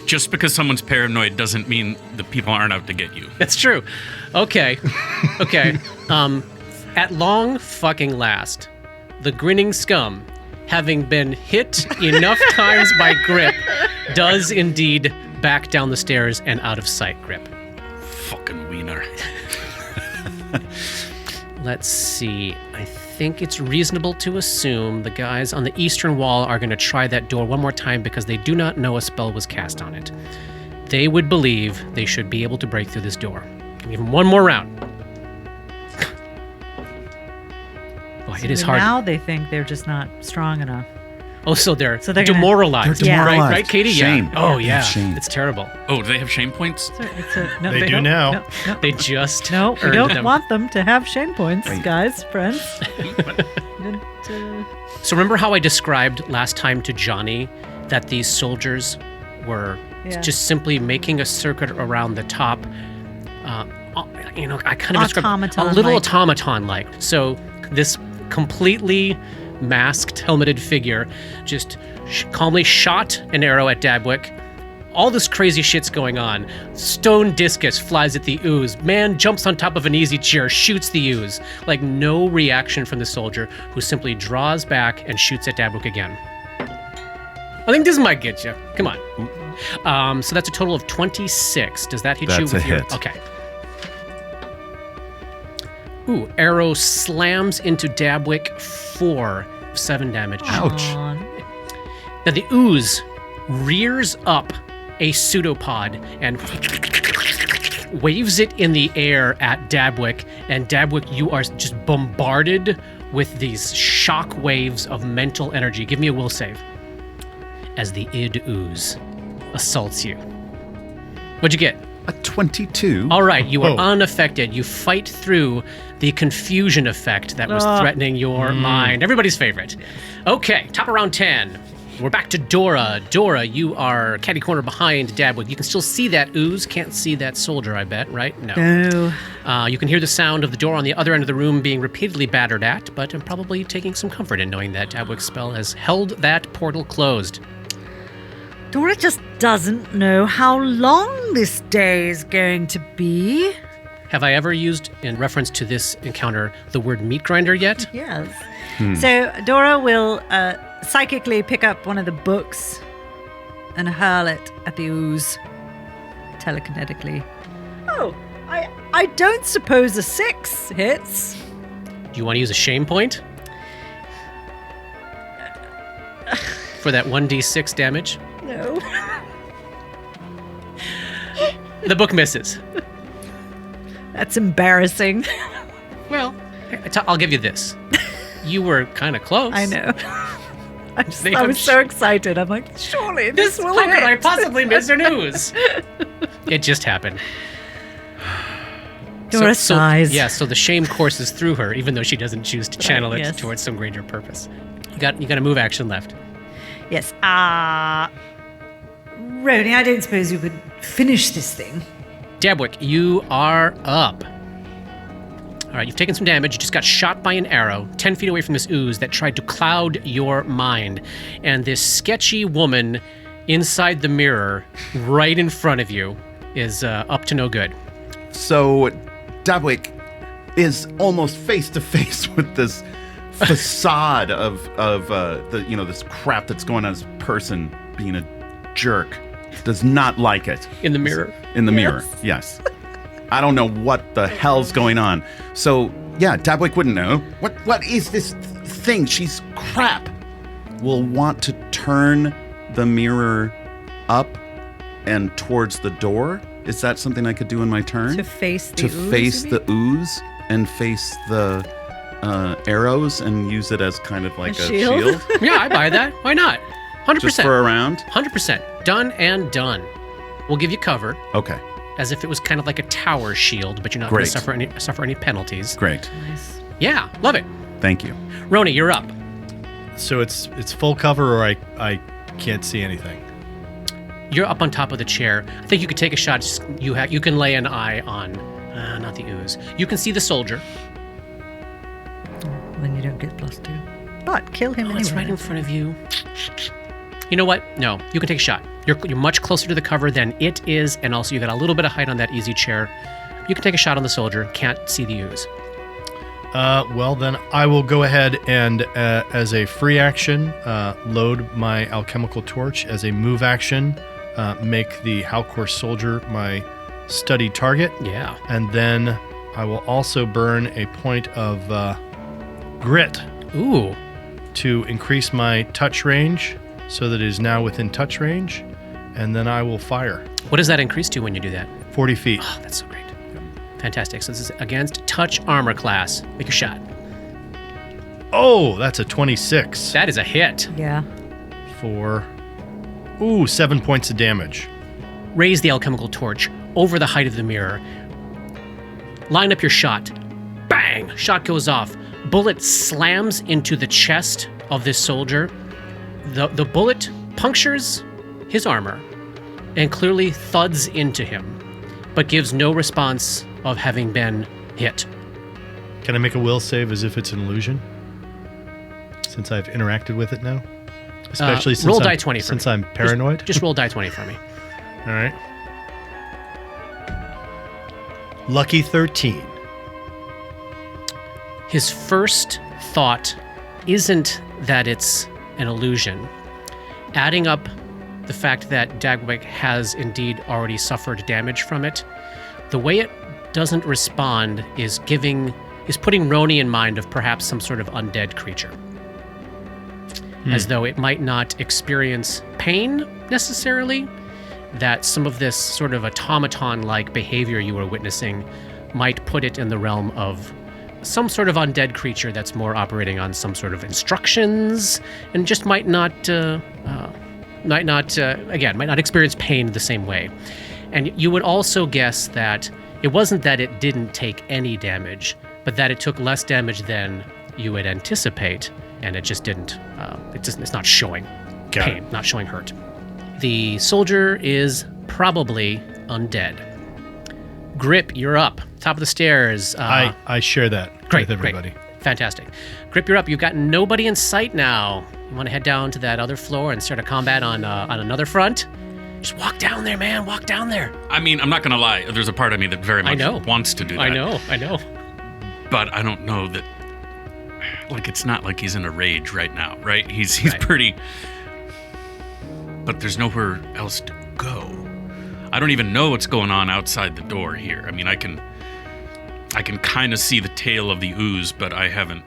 Just because someone's paranoid doesn't mean the people aren't out to get you. That's true. Okay. Okay. At long fucking last, the grinning scum, having been hit enough times by Grip, does indeed back down the stairs and out of sight, Grip. Fucking wiener. Let's see. I think it's reasonable to assume the guys on the eastern wall are going to try that door one more time because they do not know a spell was cast on it. They would believe they should be able to break through this door. Give them one more round. Boy, it is hard. Now they think they're just not strong enough. Oh, so they're gonna- demoralized. They're Yeah. demoralized. Right, Katie? Shame. Yeah. Oh, They yeah. have shame. It's terrible. Oh, do they have shame points? No, They do don't. now. No, no. They just No, we earned don't them. want them to have shame points, Right. guys, friends. Don't, So remember how I described last time to Johnny that these soldiers were Yeah. just simply making a circuit around the top? I kind of described a Automaton-like. little automaton-like. So this completely masked, helmeted figure just calmly shot an arrow at Dabwick. All this crazy shit's going on. Stone discus flies at the ooze. Man jumps on top of an easy chair, shoots the ooze. Like no reaction from the soldier, who simply draws back and shoots at Dabwick again. I think this might get you. Come on. So that's a total of 26. Does that hit you? That's a with your- hit. Okay. Ooh, arrow slams into Dabwick for 7 damage. Ouch. on. Now the ooze rears up a pseudopod and waves it in the air at Dabwick, and Dabwick, you are just bombarded with these shock waves of mental energy. Give me a will save as the id ooze assaults you. What'd you get? A 22. All right, you are Oh. unaffected. You fight through the confusion effect that was threatening your mind. Everybody's favorite. Okay, top of round 10. We're back to Dora. Dora, you are catty corner behind Dabwood. You can still see that ooze. Can't see that soldier, I bet, right? No. No. You can hear the sound of the door on the other end of the room being repeatedly battered at, but I'm probably taking some comfort in knowing that Dabwick's spell has held that portal closed. Dora just doesn't know how long this day is going to be. Have I ever used, in reference to this encounter, the word meat grinder yet? Yes. So Dora will psychically pick up one of the books and hurl it at the ooze telekinetically. Oh, I don't suppose a 6 hits. Do you want to use a shame point? For that 1d6 damage? No. The book misses. That's embarrassing. Well, I'll give you this. You were kind of close. I know. I was so excited. I'm like, surely this will How hit. could I possibly miss an ooze? It just happened. Dora sighs. Yeah, so the shame courses through her, even though she doesn't choose to channel it yes. towards some greater purpose. You got a move action left. Yes. Roni, I don't suppose you could finish this thing. Dabwick, you are up. All right, you've taken some damage. You just got shot by an arrow 10 feet away from this ooze that tried to cloud your mind. And this sketchy woman inside the mirror right in front of you is up to no good. So Dabwick is almost face to face with this facade of this crap that's going on. This person being a jerk does not like it. In the mirror. In the mirror, yes. I don't know what the hell's going on. So yeah, Dabwick wouldn't know. What is this thing? She's crap. Will want to turn the mirror up and towards the door. Is that something I could do in my turn? To face the ooze? To face the ooze and face the arrows and use it as kind of like a shield? Yeah, I buy that. Why not? 100%. Just for a round? 100%. Done and done. We'll give you cover. Okay. As if it was kind of like a tower shield, but you're not going to suffer any penalties. Great. Nice. Yeah, love it. Thank you. Roni, you're up. So it's full cover, or I can't see anything. You're up on top of the chair. I think you could take a shot. You can lay an eye on, not the ooze. You can see the soldier. Then you don't get +2. But kill him anyway. It's right in front of you. You know what? No, you can take a shot. You're much closer to the cover than it is, and also you got a little bit of height on that easy chair. You can take a shot on the soldier. Can't see the ooze. Well, then I will go ahead and, as a free action, load my alchemical torch. As a move action, make the Halcor soldier my studied target. Yeah. And then I will also burn a point of grit. Ooh. To increase my touch range so that it is now within touch range. And then I will fire. What does that increase to when you do that? 40 feet. Oh, that's so great. Fantastic. So this is against touch armor class. Make a shot. Oh, that's a 26. That is a hit. Yeah. For 7 points of damage. Raise the alchemical torch over the height of the mirror. Line up your shot. Bang! Shot goes off. Bullet slams into the chest of this soldier. The bullet punctures his armor and clearly thuds into him, but gives no response of having been hit. Can I make a will save as if it's an illusion? Since I've interacted with it now? Especially since roll die 20 for since me. I'm paranoid? Just roll die 20 for me. All right. Lucky 13. His first thought isn't that it's an illusion. Adding up the fact that Dabwick has indeed already suffered damage from it, the way it doesn't respond is putting Roni in mind of perhaps some sort of undead creature. As though it might not experience pain necessarily, that some of this sort of automaton-like behavior you were witnessing might put it in the realm of some sort of undead creature that's more operating on some sort of instructions and just might not experience pain the same way. And you would also guess that it wasn't that it didn't take any damage, but that it took less damage than you would anticipate, and it just didn't. It's not showing pain, not showing hurt. The soldier is probably undead. Grip, you're up. Top of the stairs. I share that with everybody. Great. Fantastic. Grip, you're up. You've got nobody in sight now. You want to head down to that other floor and start a combat on another front? Just walk down there, man. Walk down there. I mean, I'm not going to lie. There's a part of me that very much wants to do that. I know. But I don't know that... Like, it's not like he's in a rage right now, right? He's Right. pretty... But there's nowhere else to go. I don't even know what's going on outside the door here. I mean, I can kind of see the tail of the ooze, but I haven't...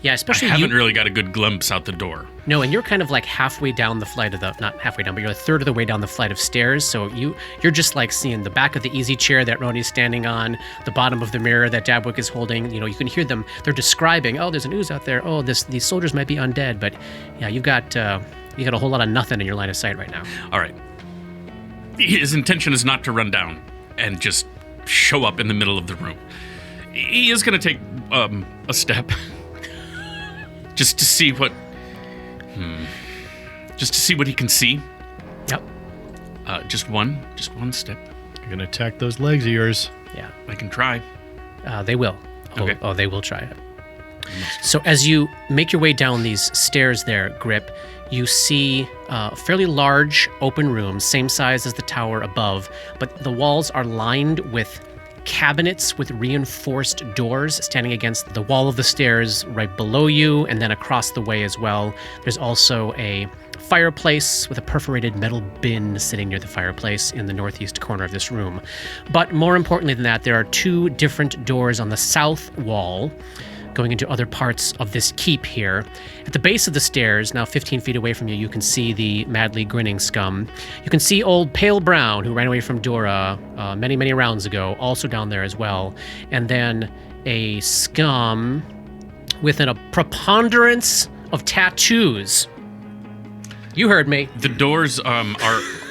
Yeah, especially I haven't you. really got a good glimpse out the door. No, and you're kind of like halfway down the flight of the, not halfway down, but you're a third of the way down the flight of stairs. So you're just like seeing the back of the easy chair that Roni's standing on, the bottom of the mirror that Dabwick is holding. You know, you can hear them. They're describing, oh, there's an ooze out there. Oh, these soldiers might be undead. But yeah, you got a whole lot of nothing in your line of sight right now. All right. His intention is not to run down and just show up in the middle of the room. He is going to take a step just to see what he can see. Yep. Just one step. You're going to attack those legs of yours. Yeah. I can try. They will. Okay. Oh, they will try it. So as you make your way down these stairs there, Grip, you see a fairly large open room, same size as the tower above, but the walls are lined with cabinets with reinforced doors standing against the wall of the stairs right below you and then across the way as well. There's also a fireplace with a perforated metal bin sitting near the fireplace in the northeast corner of this room. But more importantly than that, there are two different doors on the south wall going into other parts of this keep here. At the base of the stairs, now 15 feet away from you, you can see the madly grinning Skum. You can see old Pale Brown, who ran away from Dora many, many rounds ago, also down there as well. And then a Skum with a preponderance of tattoos. You heard me. The doors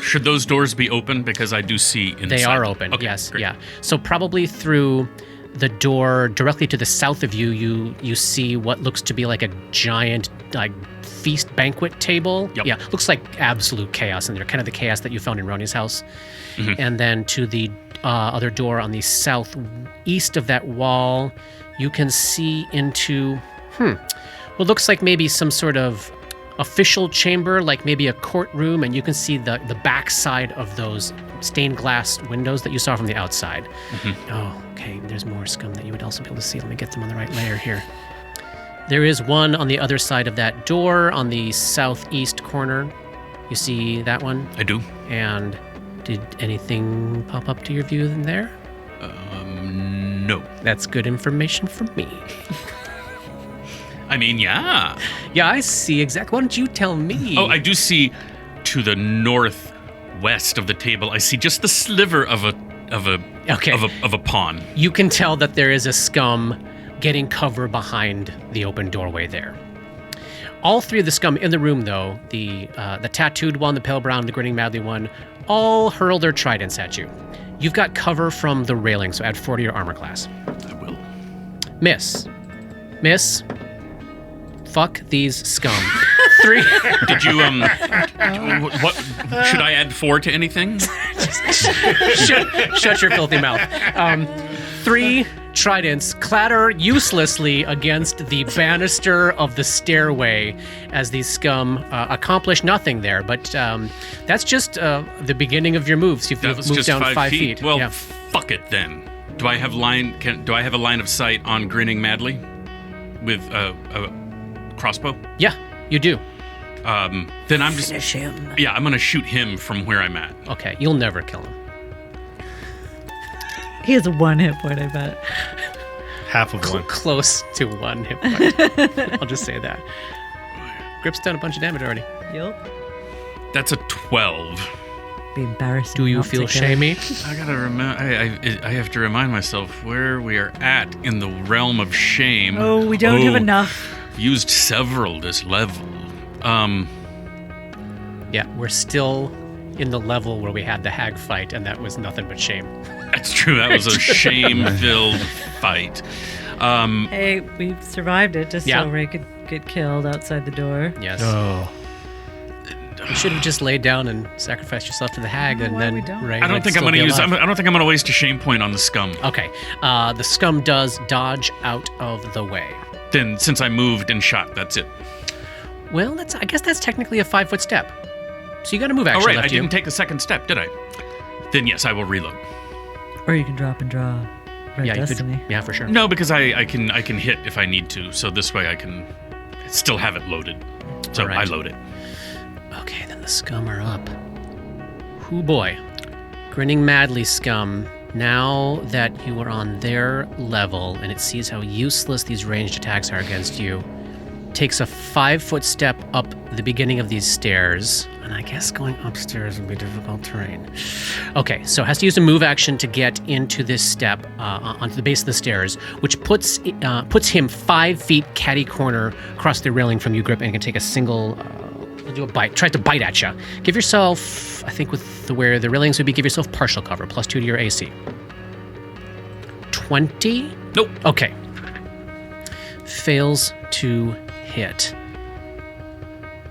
should those doors be open? Because I do see inside. They are open, Okay, yes. great. Yeah. So probably through the door directly to the south of you, you see what looks to be like a giant feast banquet table. Yep. Yeah, looks like absolute chaos in there, kind of the chaos that you found in Roni's house. Mm-hmm. And then to the other door on the southeast of that wall, you can see into what looks like maybe some sort of official chamber, like maybe a courtroom, and you can see the backside of those stained glass windows that you saw from the outside. Mm-hmm. Oh, okay, there's more Scum that you would also be able to see. Let me get them on the right layer here. There is one on the other side of that door on the southeast corner. You see that one? I do. And did anything pop up to your view in there? No. That's good information for me. I mean, yeah. Yeah, I see exactly. Why don't you tell me? Oh, I do see to the northwest of the table. I see just the sliver of a pawn. You can tell that there is a Scum getting cover behind the open doorway there. All three of the Scum in the room, though, the tattooed one, the pale brown, the grinning madly one, all hurl their tridents at you. You've got cover from the railing, so add 4 to your armor class. I will. Miss. Fuck these Scum. 3. Did you what should I add 4 to anything? Shut your filthy mouth. 3 tridents clatter uselessly against the banister of the stairway as these Scum accomplish nothing there. But that's just the beginning of your moves. You've That was moved just down 5 feet. Well, Yeah. fuck it then. Do I have a line of sight on grinning madly with a crossbow? Yeah, you do. Then I'm just Finish him. yeah. I'm gonna shoot him from where I'm at. Okay, you'll never kill him. He has 1 hit point, I bet. Half of one. Close to 1 hit point. I'll just say that. Grip's done a bunch of damage already. Yup. That's a 12. Be embarrassing. Do you not feel to kill. shamey? I gotta remember. I have to remind myself where we are at in the realm of shame. Oh, we don't have enough. I've used several this level. Yeah, we're still in the level where we had the hag fight, and that was nothing but shame. That's true. That was a shame-filled fight. Hey, we survived it just Yeah. so Ray could get killed outside the door. Yes. Oh. You should have just laid down and sacrificed yourself to the hag, and Why then we don't? Ray I don't would think I'm still gonna be use. alive. I don't think I'm gonna waste a shame point on the Scum. Okay. The Scum does dodge out of the way. Then, since I moved and shot, that's it. Well, I guess that's technically a 5-foot step. So you got to move Oh action right, I left you. didn't take the second step, did I? Then yes, I will reload. Or you can drop and draw Red Yeah, you Destiny. could. Yeah, for sure. No, because I can hit if I need to. So this way I can still have it loaded. So Alright. I load it. Okay, then the Scum are up. Hoo boy. Grinning madly, Scum. Now that you are on their level and it sees how useless these ranged attacks are against you, takes a 5-foot step up the beginning of these stairs. And I guess going upstairs would be difficult terrain. Okay, so has to use a move action to get into this step onto the base of the stairs, which puts him 5 feet catty corner across the railing from you, Grip, and can take a single... do a bite. Tries to bite at you. Give yourself, I think with where the railings would be, give yourself partial cover, +2 to your AC. 20? Nope. Okay. Fails to hit.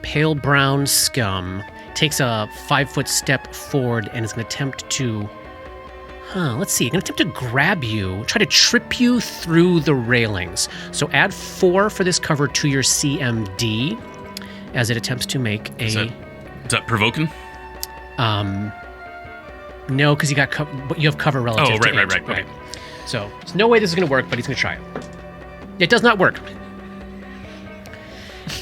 Pale brown Scum takes a 5-foot step forward and is going to attempt to... let's see. Going to attempt to grab you, try to trip you through the railings. So add 4 for this cover to your CMD as it attempts to make a... Is that provoking? No, because you have cover relative to right. it. Okay. So there's no way this is going to work, but he's going to try it. It does not work.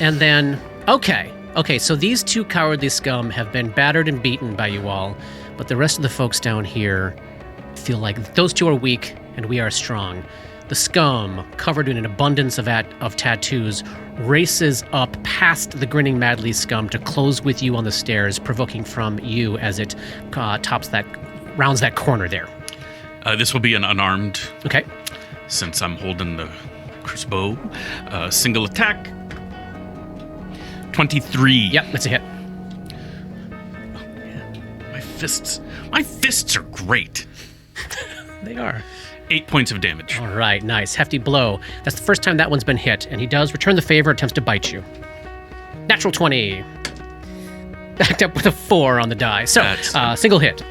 And then, okay, so these 2 cowardly Scum have been battered and beaten by you all, but the rest of the folks down here feel like those 2 are weak and we are strong. The Scum, covered in an abundance of tattoos, races up past the grinning madly Scum to close with you on the stairs, provoking from you as it rounds that corner there. This will be an unarmed. Okay. Since I'm holding the crossbow. Single attack. 23. Yep, that's a hit. My fists are great. They are. 8 points of damage. All right, nice. Hefty blow. That's the first time that one's been hit, and he does return the favor, attempts to bite you. Natural 20. Backed up with a 4 on the die. So, single hit.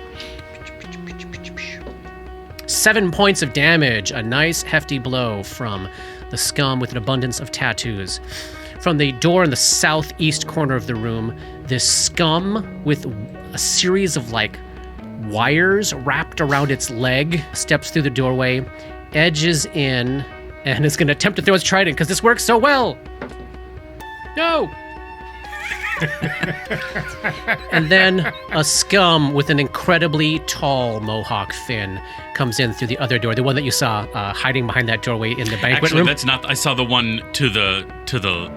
7 points of damage. A nice, hefty blow from the Scum with an abundance of tattoos. From the door in the southeast corner of the room, this Scum with a series of, wires wrapped around its leg steps through the doorway, edges in, and is going to attempt to throw its trident because this works so well. No! And then a Scum with an incredibly tall mohawk fin comes in through the other door, the one that you saw hiding behind that doorway in the banquet room. That's not. I saw the one to the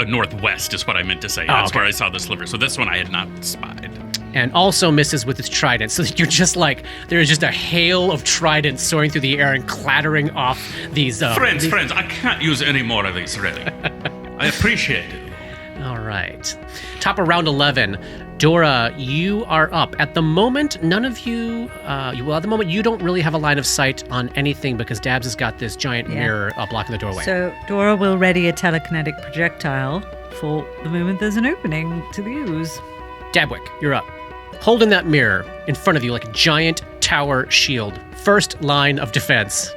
northwest is what I meant to say. That's where I saw the sliver. So this one I had not spied. And also misses with its trident. So you're just there's just a hail of tridents soaring through the air and clattering off these... Friends, I can't use any more of these, really. I appreciate it. All right. Top of round 11. Dora, you are up. At the moment, none of you... at the moment, you don't really have a line of sight on anything because Dabs has got this giant mirror blocking the doorway. So Dora will ready a telekinetic projectile for the moment there's an opening to the ooze. Dabwick, you're up. Holding that mirror in front of you like a giant tower shield. First line of defense.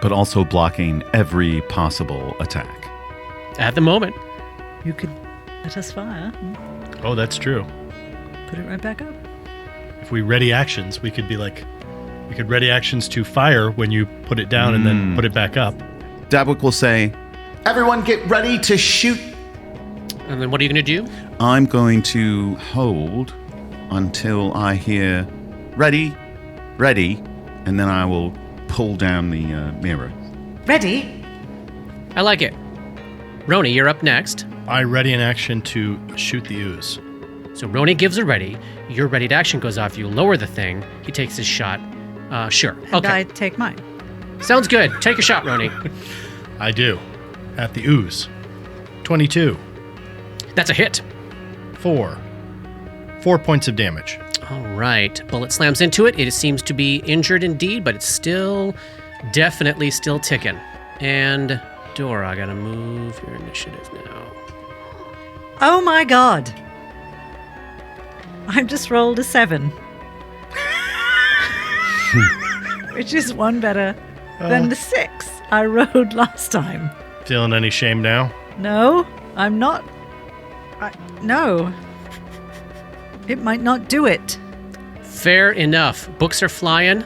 But also blocking every possible attack. At the moment. You could let us fire. Oh, that's true. Put it right back up. If we ready actions, we could ready actions to fire when you put it down and then put it back up. Dabwick will say, "Everyone get ready to shoot." And then what are you going to do? I'm going to hold until I hear ready, and then I will pull down the mirror. Ready? I like it. Roni, you're up next. I ready an action to shoot the ooze. So Roni gives a ready. Your readied action goes off. You lower the thing. He takes his shot. Sure. And Okay. I take mine. Sounds good. Take a shot, Roni. I do. At the ooze. 22. That's a hit. 4 points of damage. All right. Bullet slams into it. It seems to be injured indeed, but it's definitely still ticking. And Dora, I gotta move your initiative now. Oh my god. I've just rolled a 7. Which is one better than the 6 I rolled last time. Feeling any shame now? No, I'm not. No. It might not do it. Fair enough. Books are flying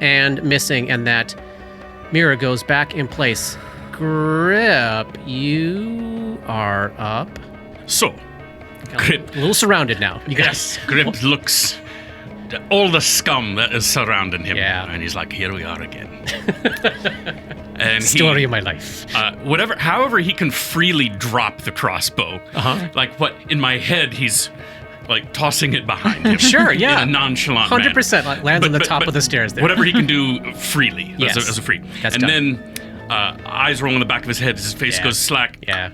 and missing, and that mirror goes back in place. Grip, you are up. So, Grip. A little surrounded now. You guys. Yes, Grip looks at all the scum that is surrounding him. Yeah. And he's like, here we are again. And Story of my life. However he can freely drop the crossbow. Like what in my head he's like tossing it behind him. Sure, yeah. In a nonchalant manner. 100% like lands on the top of the stairs there. Whatever he can do freely Yes. as a free. That's and done. then eyes roll in the back of his head, his face goes slack, Yeah.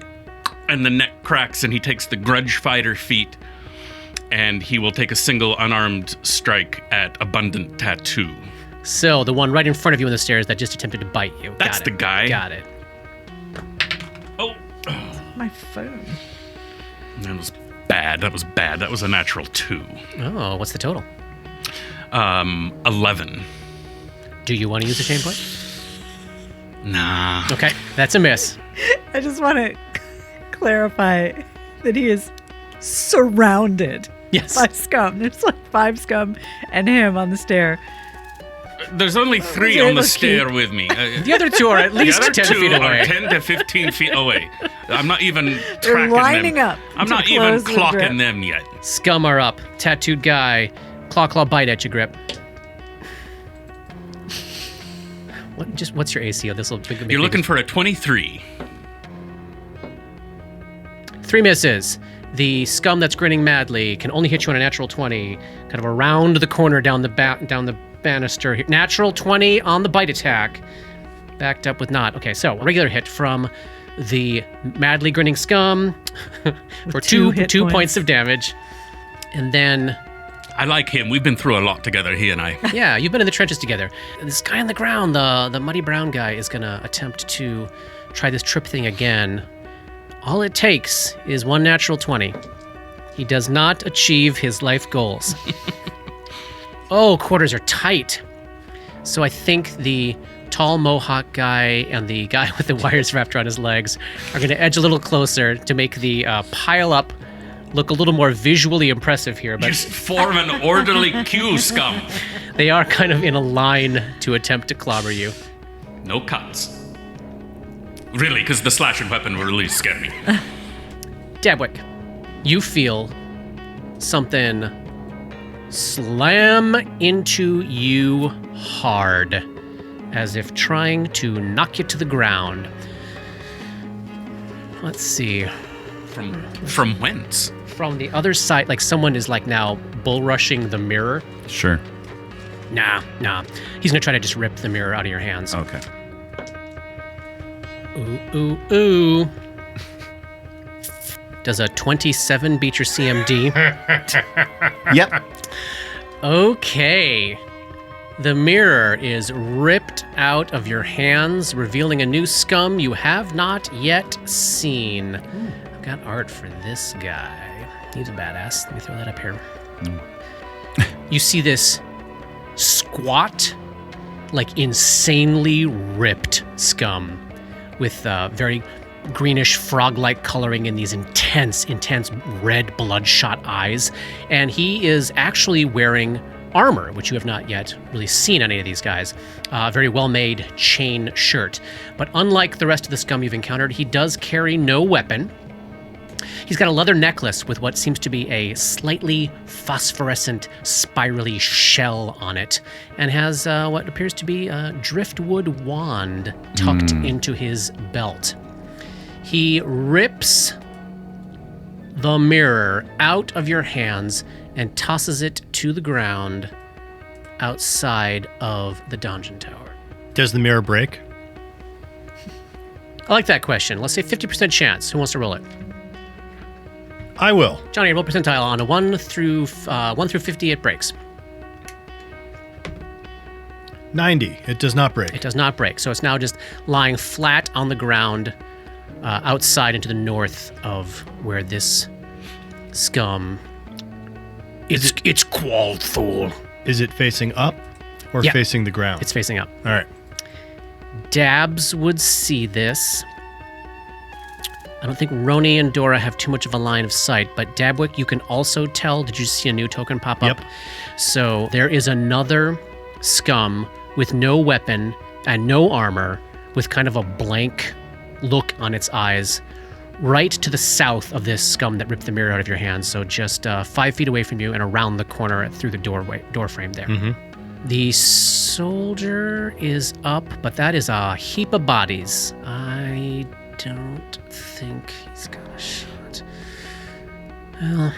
and the neck cracks, and he takes the grudge fighter feat, and he will take a single unarmed strike at Abundant Tattoo. So the one right in front of you on the stairs that just attempted to bite you. That's Got the it. guy. Got it. Oh, My phone. that was bad. That was a natural 2. Oh, what's the total? 11. Do you want to use the shame point? Nah. Okay, that's a miss. I just want to clarify that he is surrounded Yes. by scum. There's like 5 scum and him on the stair. There's only 3 They on the look stair cute. with me. The other two are at The least other 10 two feet away. are 10 to 15 feet away. I'm not even They're tracking lining them. up I'm to not even close the grip. clocking them yet. Scum are up. Tattooed guy. Claw bite at you, Grip. What's your AC? This will. You're looking for a 23. 3 misses. The scum that's grinning madly can only hit you on a natural 20, kind of around the corner down the banister here. Natural 20 on the bite attack, backed up with not. Okay, so a regular hit from the madly grinning scum for two hit points points of damage, and then I like him. We've been through a lot together, he and I. yeah, you've been in the trenches together. This guy on the ground, the muddy brown guy, is gonna attempt to try this trip thing again. All it takes is one natural 20. He does not achieve his life goals. Oh, quarters are tight. So I think the tall mohawk guy and the guy with the wires wrapped around his legs are going to edge a little closer to make the pile up look a little more visually impressive here. But Just form an orderly queue, scum. they are kind of in a line to attempt to clobber you. No cuts. Really, because the slashing weapon will really scare me. Dabwick, you feel something slam into you hard, as if trying to knock you to the ground. Let's see. From whence? From the other side, like someone is like now bull rushing the mirror. Sure. Nah. He's gonna try to just rip the mirror out of your hands. Okay. Ooh. Does a 27 beat your CMD? Yep. Okay. The mirror is ripped out of your hands, revealing a new scum you have not yet seen. I've got art for this guy. He's a badass. Let me throw that up here. You see this squat, like insanely ripped scum with very greenish frog-like coloring in these intense red bloodshot eyes. And he is actually wearing armor, which you have not yet really seen on any of these guys. A very well-made chain shirt. But unlike the rest of the scum you've encountered, he does carry no weapon. He's got a leather necklace with what seems to be a slightly phosphorescent, spirally shell on it, and has what appears to be a driftwood wand tucked into his belt. He rips the mirror out of your hands and tosses it to the ground outside of the dungeon tower. Does the mirror break? I like that question. Let's say 50% chance. Who wants to roll it? I will. Johnny, roll percentile on a 1 through 50. It breaks. 90. It does not break. It does not break. So it's now just lying flat on the ground outside into the north of where this scum. It's called Thor. Is it facing up or Yeah. facing the ground? It's facing up. All right. Dabs would see this. I don't think Roni and Dora have too much of a line of sight, but Dabwick, you can also tell. Did you see a new token pop up? Yep. So there is another scum with no weapon and no armor, with kind of a blank look on its eyes, right to the south of this scum that ripped the mirror out of your hands. So just 5 feet away from you and around the corner through the door frame there. Mm-hmm. The soldier is up, but that is a heap of bodies. I don't think he's got a shot. Well,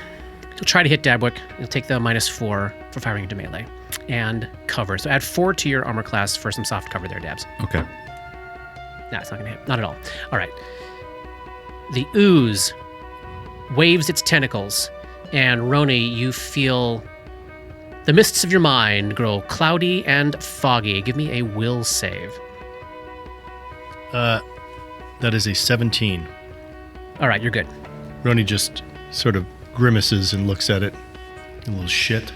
he'll try to hit Dabwick. He'll take the -4 for firing into melee. And cover. So add 4 to your armor class for some soft cover there, Dabs. Okay. No, it's not going to hit. Not at all. All right. The ooze waves its tentacles, and Roni, you feel the mists of your mind grow cloudy and foggy. Give me a will save. That is a 17. All right, you're good. Roni just sort of grimaces and looks at it. A little shit.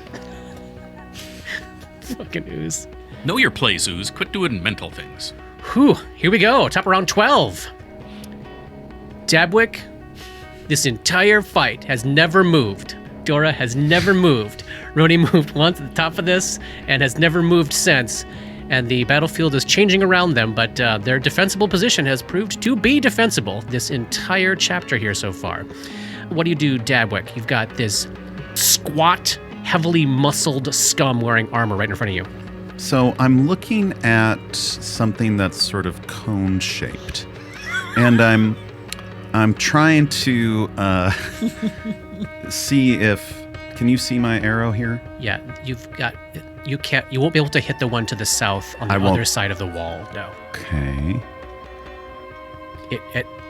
Fucking ooze. Know your place, Ooze. Quit doing mental things. Whew, here we go. Top of round 12. Dabwick, this entire fight has never moved. Dora has never moved. Roni moved once at the top of this and has never moved since. And the battlefield is changing around them, but their defensible position has proved to be defensible this entire chapter here so far. What do you do, Dabwick? You've got this squat, heavily muscled scum wearing armor right in front of you. So I'm looking at something that's sort of cone shaped, and I'm trying to see if. Can you see my arrow here? Yeah, you won't be able to hit the one to the south on the other side of the wall. No. Okay.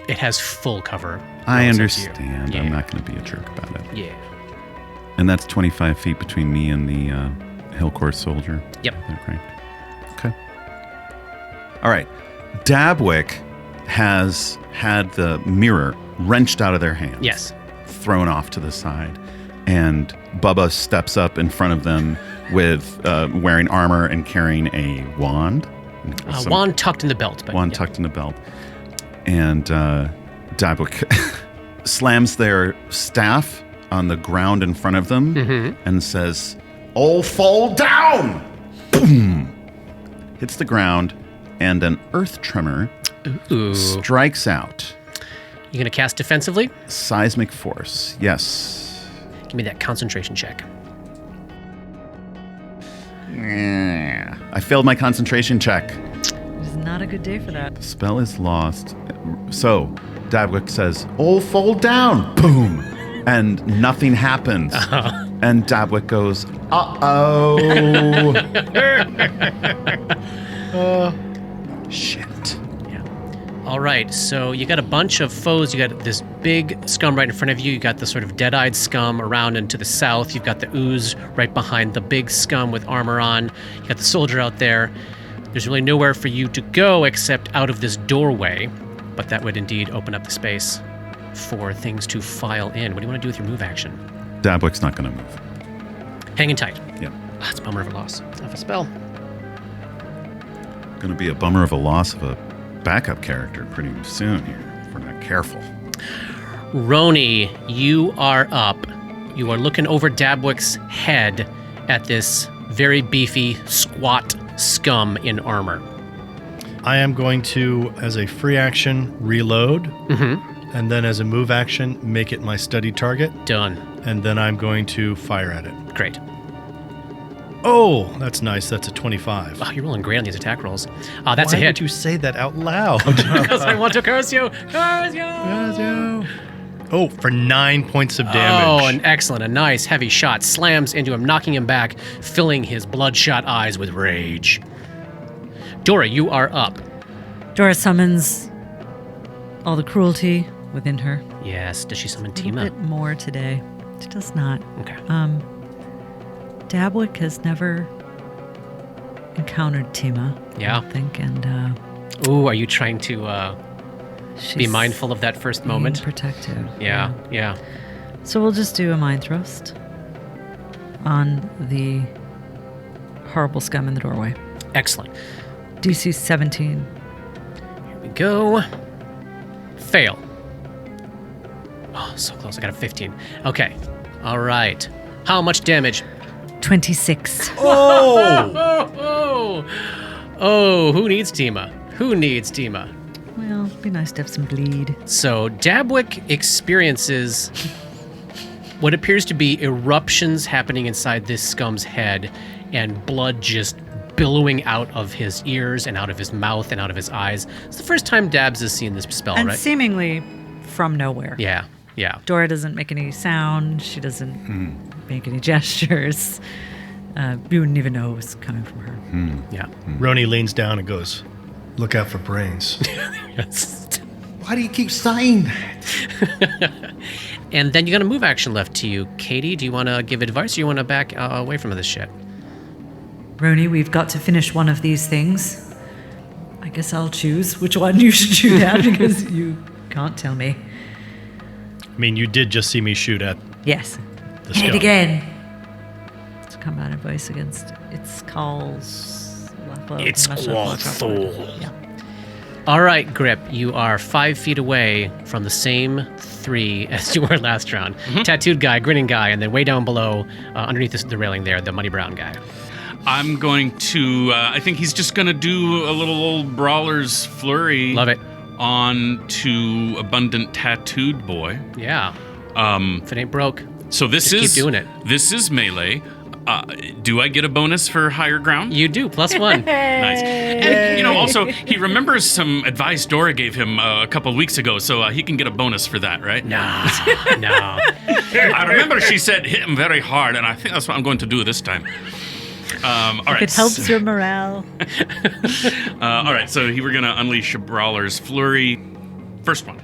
It has full cover. I relative to you. understand. Yeah. I'm not going to be a jerk about it. Yeah. And that's 25 feet between me and the Hillcore soldier. Yep. Is that right? Okay. All right. Dabwick has had the mirror wrenched out of their hands. Yes. Thrown off to the side. And Bubba steps up in front of them with wearing armor and carrying a wand. Wand tucked in the belt. But Wand tucked in the belt. And Dabwick slams their staff on the ground in front of them and says, "All fall down!" Boom! Hits the ground, and an earth tremor strikes out. You gonna cast defensively? Seismic force, yes. Give me that concentration check. I failed my concentration check. It's not a good day for that. The spell is lost. So, Dabwick says, "All fall down!" Boom! And nothing happens. And Dabwick goes, "Uh-oh." Shit. Yeah. All right, so you got a bunch of foes. You got this big scum right in front of you. You got the sort of dead-eyed scum around and to the south. You've got the ooze right behind the big scum with armor on. You got the soldier out there. There's really nowhere for you to go except out of this doorway, but that would indeed open up the space for things to file in. What do you want to do with your move action? Dabwick's not going to move. Hanging tight. Yeah. It's a bummer of a loss of a spell. Going to be a bummer of a loss of a backup character pretty soon here if we're not careful. Roni, you are up. You are looking over Dabwick's head at this very beefy, squat scum in armor. I am going to, as a free action, reload, and then as a move action, make it my study target, Done. and then I'm going to fire at it. Great. Oh, that's nice. That's a 25. Oh, you're rolling great on these attack rolls. That's Why a hit. would you say that out loud? Because I want to curse you. Curse you. Oh, for 9 points of damage. Oh, an excellent, a nice heavy shot slams into him, knocking him back, filling his bloodshot eyes with rage. Dora, you are up. Dora summons all the cruelty within her. Yes. Does she summon A little Tima? bit more today. She does not. Okay. Dabwick has never encountered Tima, Yeah. I don't think, and Ooh, are you trying to she's be mindful of that first moment? being protective. Yeah. So we'll just do a mind thrust on the horrible scum in the doorway. Excellent. DC 17. Here we go. Fail. Oh, so close. I got a 15. Okay. All right. How much damage? 26. Oh, who needs Tima? Who needs Tima? Well, it'd be nice to have some bleed. So Dabwick experiences what appears to be eruptions happening inside this scum's head. and blood just billowing out of his ears and out of his mouth and out of his eyes. It's the first time Dabs has seen this spell, And right? seemingly from nowhere. Yeah. Dora doesn't make any sound. She doesn't make any gestures. You wouldn't even know it was coming from her. Yeah. Roni leans down and goes, "Look out for brains." Yes. Why do you keep saying that? And then you got a move action left to you. Katie, do you want to give advice or you want to back away from this shit? Roni, we've got to finish one of these things. I guess I'll choose which one you should shoot at because you can't tell me. I mean, you did just see me shoot at Yes. the Hit it skull. again. It's combat advice against its calls. It's Quathor. Yeah. All right, Grip, you are 5 feet away from the same 3 as you were last round. Tattooed guy, grinning guy, and then way down below, underneath the railing there, the muddy brown guy. I'm going to. I think he's just going to do a little old brawler's flurry. Love it. On to Abundant Tattooed Boy. Yeah. If it ain't broke. So this Just is keep doing it. This is melee. Do I get a bonus for higher ground? You do, +1. Nice. And, also, he remembers some advice Dora gave him a couple of weeks ago, so he can get a bonus for that, right? No. I remember she said hit him very hard, and I think that's what I'm going to do this time. All right. It helps your morale. All right, so we're going to unleash a Brawler's Flurry. First one.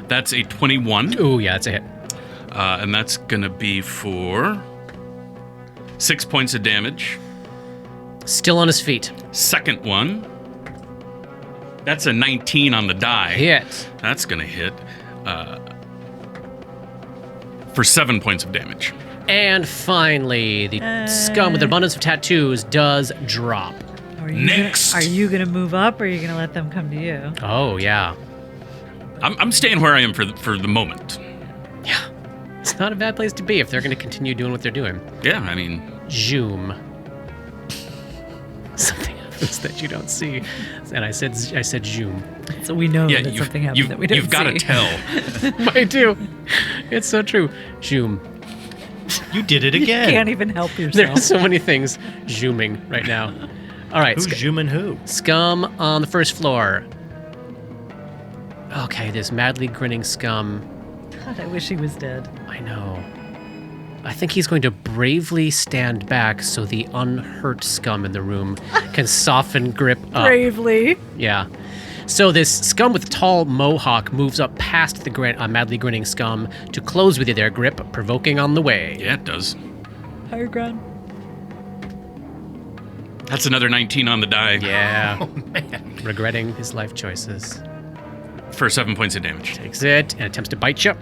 That's a 21. Ooh, yeah, that's a hit. And that's going to be for 6 points of damage. Still on his feet. Second one. That's a 19 on the die. Hit. That's going to hit for 7 points of damage. And finally, the scum with an abundance of tattoos does drop. Next. Are you gonna move up, or are you gonna let them come to you? Oh, yeah. I'm staying where I am for the moment. Yeah. It's not a bad place to be if they're going to continue doing what they're doing. Yeah, I mean... Zoom. Something happens that you don't see. And I said zoom. So we know Yeah, that something happened that we don't you've got to see. tell. I do. It's so true. Zoom. You did it You again. can't even help There yourself. are so many things zooming right now. All right. Who's zooming who? Scum on the first floor. Okay, this madly grinning scum. God, I wish he was dead. I know. I think he's going to bravely stand back so the unhurt scum in the room can soften grip up. Bravely. Yeah. So this scum with tall mohawk moves up past the madly grinning scum to close with you there, Grip, provoking on the way. Yeah, it does. Higher ground. That's another 19 on the die. Yeah. Oh, man. Regretting his life choices. For 7 points of damage. Takes it and attempts to bite you.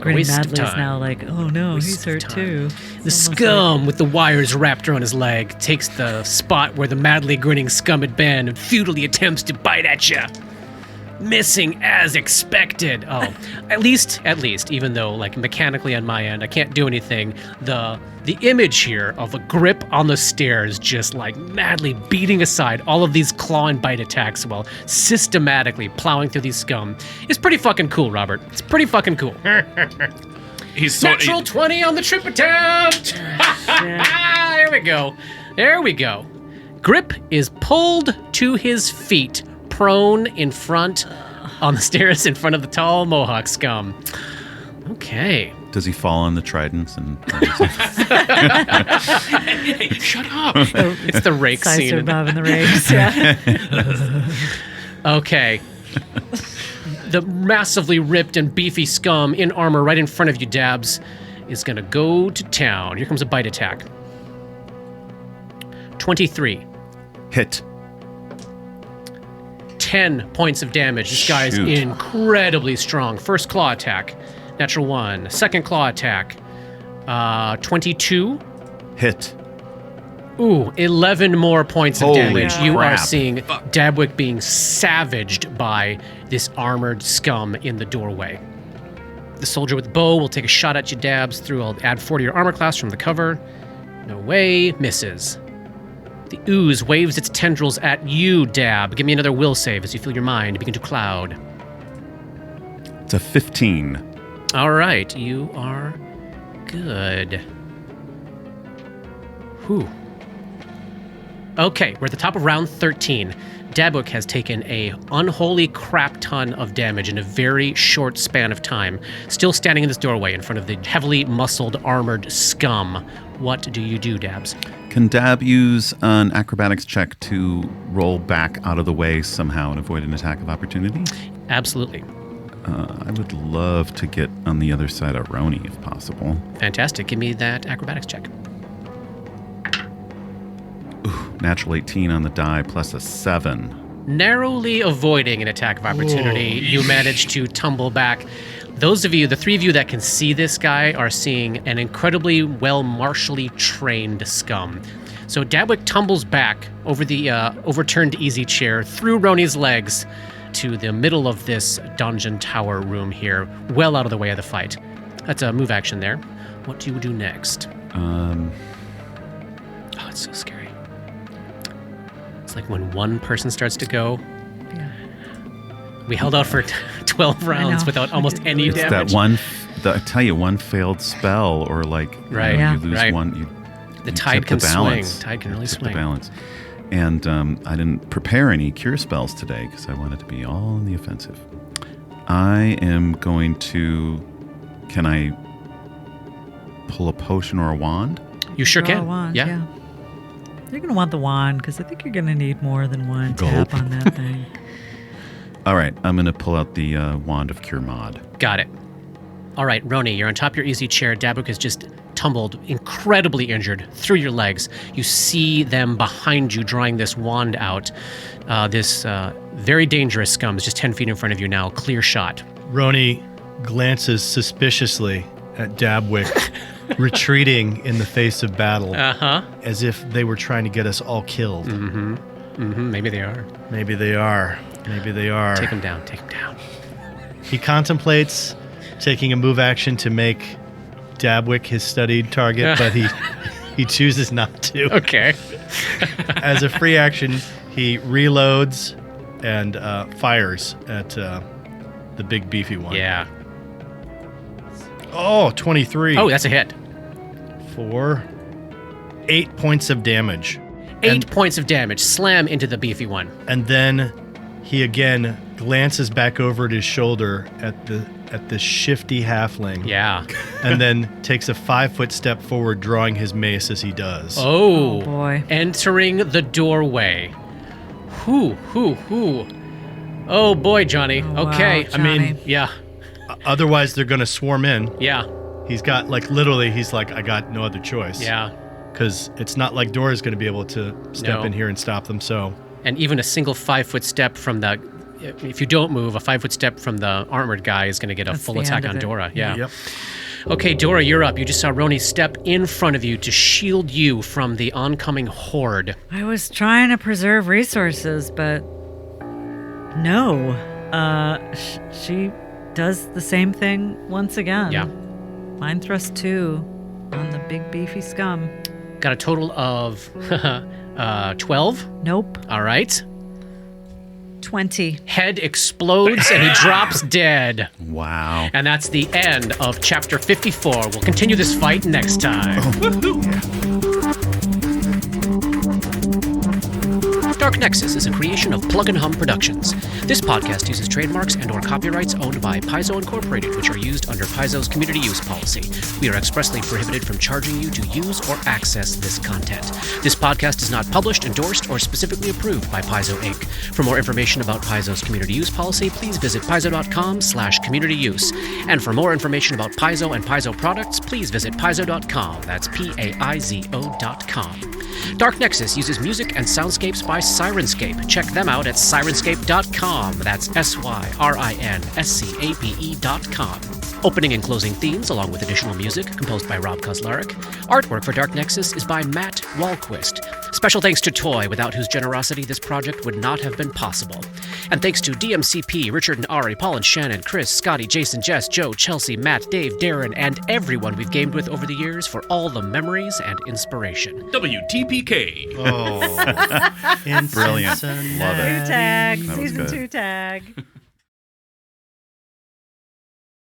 Grinning Waste of madly is time. now like, oh no, Waste he's of hurt time. too. The scum with the wires wrapped around his leg takes the spot where the madly grinning scum had been and futilely attempts to bite at you. Missing as expected. Oh, at least, even though like mechanically on my end, I can't do anything. The image here of a Grip on the stairs just like madly beating aside all of these claw and bite attacks while systematically plowing through these scum is pretty fucking cool, Robert. It's pretty fucking cool. He's so... Natural 20 on the trip attempt. There we go. Grip is pulled to his feet, prone in front on the stairs in front of the tall mohawk scum. Okay. Does he fall on the tridents and? Hey, shut up! It's the rake Sizer scene. Bob and the Rakes, yeah. Okay. The massively ripped and beefy scum in armor right in front of you, Dabs, is going to go to town. Here comes a bite attack. 23. Hit. 10 points of damage. This guy is Shoot. incredibly strong. First claw attack. Natural 1. Second claw attack. 22. Hit. Ooh, 11 more points of Holy damage. You are crap. seeing Dabwick being savaged by this armored scum in the doorway. The soldier with the bow will take a shot at you, Dabs, I'll add 4 to your armor class from the cover. No way. Misses. The ooze waves its tendrils at you, Dab. Give me another will save as you feel your mind begin to cloud. It's a 15. All right, you are good. Whew. Okay, we're at the top of round 13. Dabwick has taken a unholy crap ton of damage in a very short span of time, still standing in this doorway in front of the heavily muscled, armored Skum. What do you do, Dabs? Can Dab use an acrobatics check to roll back out of the way somehow and avoid an attack of opportunity? Absolutely. I would love to get on the other side of Roni if possible. Fantastic. Give me that acrobatics check. Natural 18 on the die plus a 7. Narrowly avoiding an attack of opportunity, you manage to tumble back. Those of you, the three of you that can see this guy, are seeing an incredibly well-martially trained Scum. So Dabwick tumbles back over the overturned easy chair, through Roni's legs, to the middle of this dungeon tower room here, well out of the way of the fight. That's a move action there. What do you do next? Oh, it's so scary. It's like when one person starts to go. Yeah. We held out for 12 rounds without almost any It's damage. that one, I tell you, one failed spell or like Right. you, know, Yeah. you lose Right. one. The you tide tip can the balance. swing. Tide can really Tip swing. The balance. And I didn't prepare any cure spells today because I wanted to be all in the offensive. I am going to. Can I pull a potion or a wand? You sure Draw a can. wand, yeah. You're going to want the wand because I think you're going to need more than one tap Gulp. on that thing. All right, I'm going to pull out the wand of cure mod. Got it. All right, Roni, you're on top of your easy chair. Dabwick has just tumbled, incredibly injured, through your legs. You see them behind you drawing this wand out. This very dangerous Scum is just 10 feet in front of you now. Clear shot. Roni glances suspiciously at Dabwick, retreating in the face of battle, Uh-huh. as if they were trying to get us all killed. Maybe they are. Maybe they are. Maybe they are. Take him down. Take him down. He contemplates taking a move action to make Dabwick his studied target, but he chooses not to. Okay. As a free action, he reloads and fires at the big beefy one. Yeah. Oh, 23. Oh, that's a hit. For 8 points of damage. 8 points of damage. Slam into the beefy one. And then he again glances back over at his shoulder at the shifty halfling. Yeah. And then takes a 5-foot step forward, drawing his mace as he does. Oh. Oh, boy. Entering the doorway. Whoo. Oh, boy, Johnny. Oh, Okay. wow, I mean, Johnny. Yeah. Otherwise, they're going to swarm in. Yeah. He's got, literally, he's like, I got no other choice. Yeah. Because it's not like Dora's going to be able to step No. in here and stop them, so... And even a single 5-foot step from the... If you don't move, a 5-foot step from the armored guy is going to get a That's full the attack end of on it. Dora. Yeah. Yep. Okay, Dora, you're up. You just saw Roni step in front of you to shield you from the oncoming horde. I was trying to preserve resources, but no. She does the same thing once again. Yeah. Mind thrust 2 on the big beefy Scum. Got a total of 12. Nope. All right. 20. Head explodes and he drops dead. Wow. And that's the end of chapter 54. We'll continue this fight next time. Dark Nexus is a creation of Plug and Hum Productions. This podcast uses trademarks and/or copyrights owned by Paizo Incorporated, which are used under Paizo's community use policy. We are expressly prohibited from charging you to use or access this content. This podcast is not published, endorsed, or specifically approved by Paizo Inc. For more information about Paizo's community use policy, please visit paizo.com/communityuse. And for more information about Paizo and Paizo products, please visit paizo.com. That's PAIZO.com. Dark Nexus uses music and soundscapes by Sirenscape. Check them out at sirenscape.com. That's SYRINSCAPE.com. Opening and closing themes, along with additional music, composed by Rob Kauzlaric. Artwork for Dark Nexus is by Matt Wahlquist. Special thanks to Toy, without whose generosity this project would not have been possible. And thanks to DMCP, Richard and Ari, Paul and Shannon, Chris, Scotty, Jason, Jess, Joe, Chelsea, Matt, Dave, Darren, and everyone we've gamed with over the years for all the memories and inspiration. WTPK. Oh. Brilliant. Love it. Tag. That was Season good. 2 tag.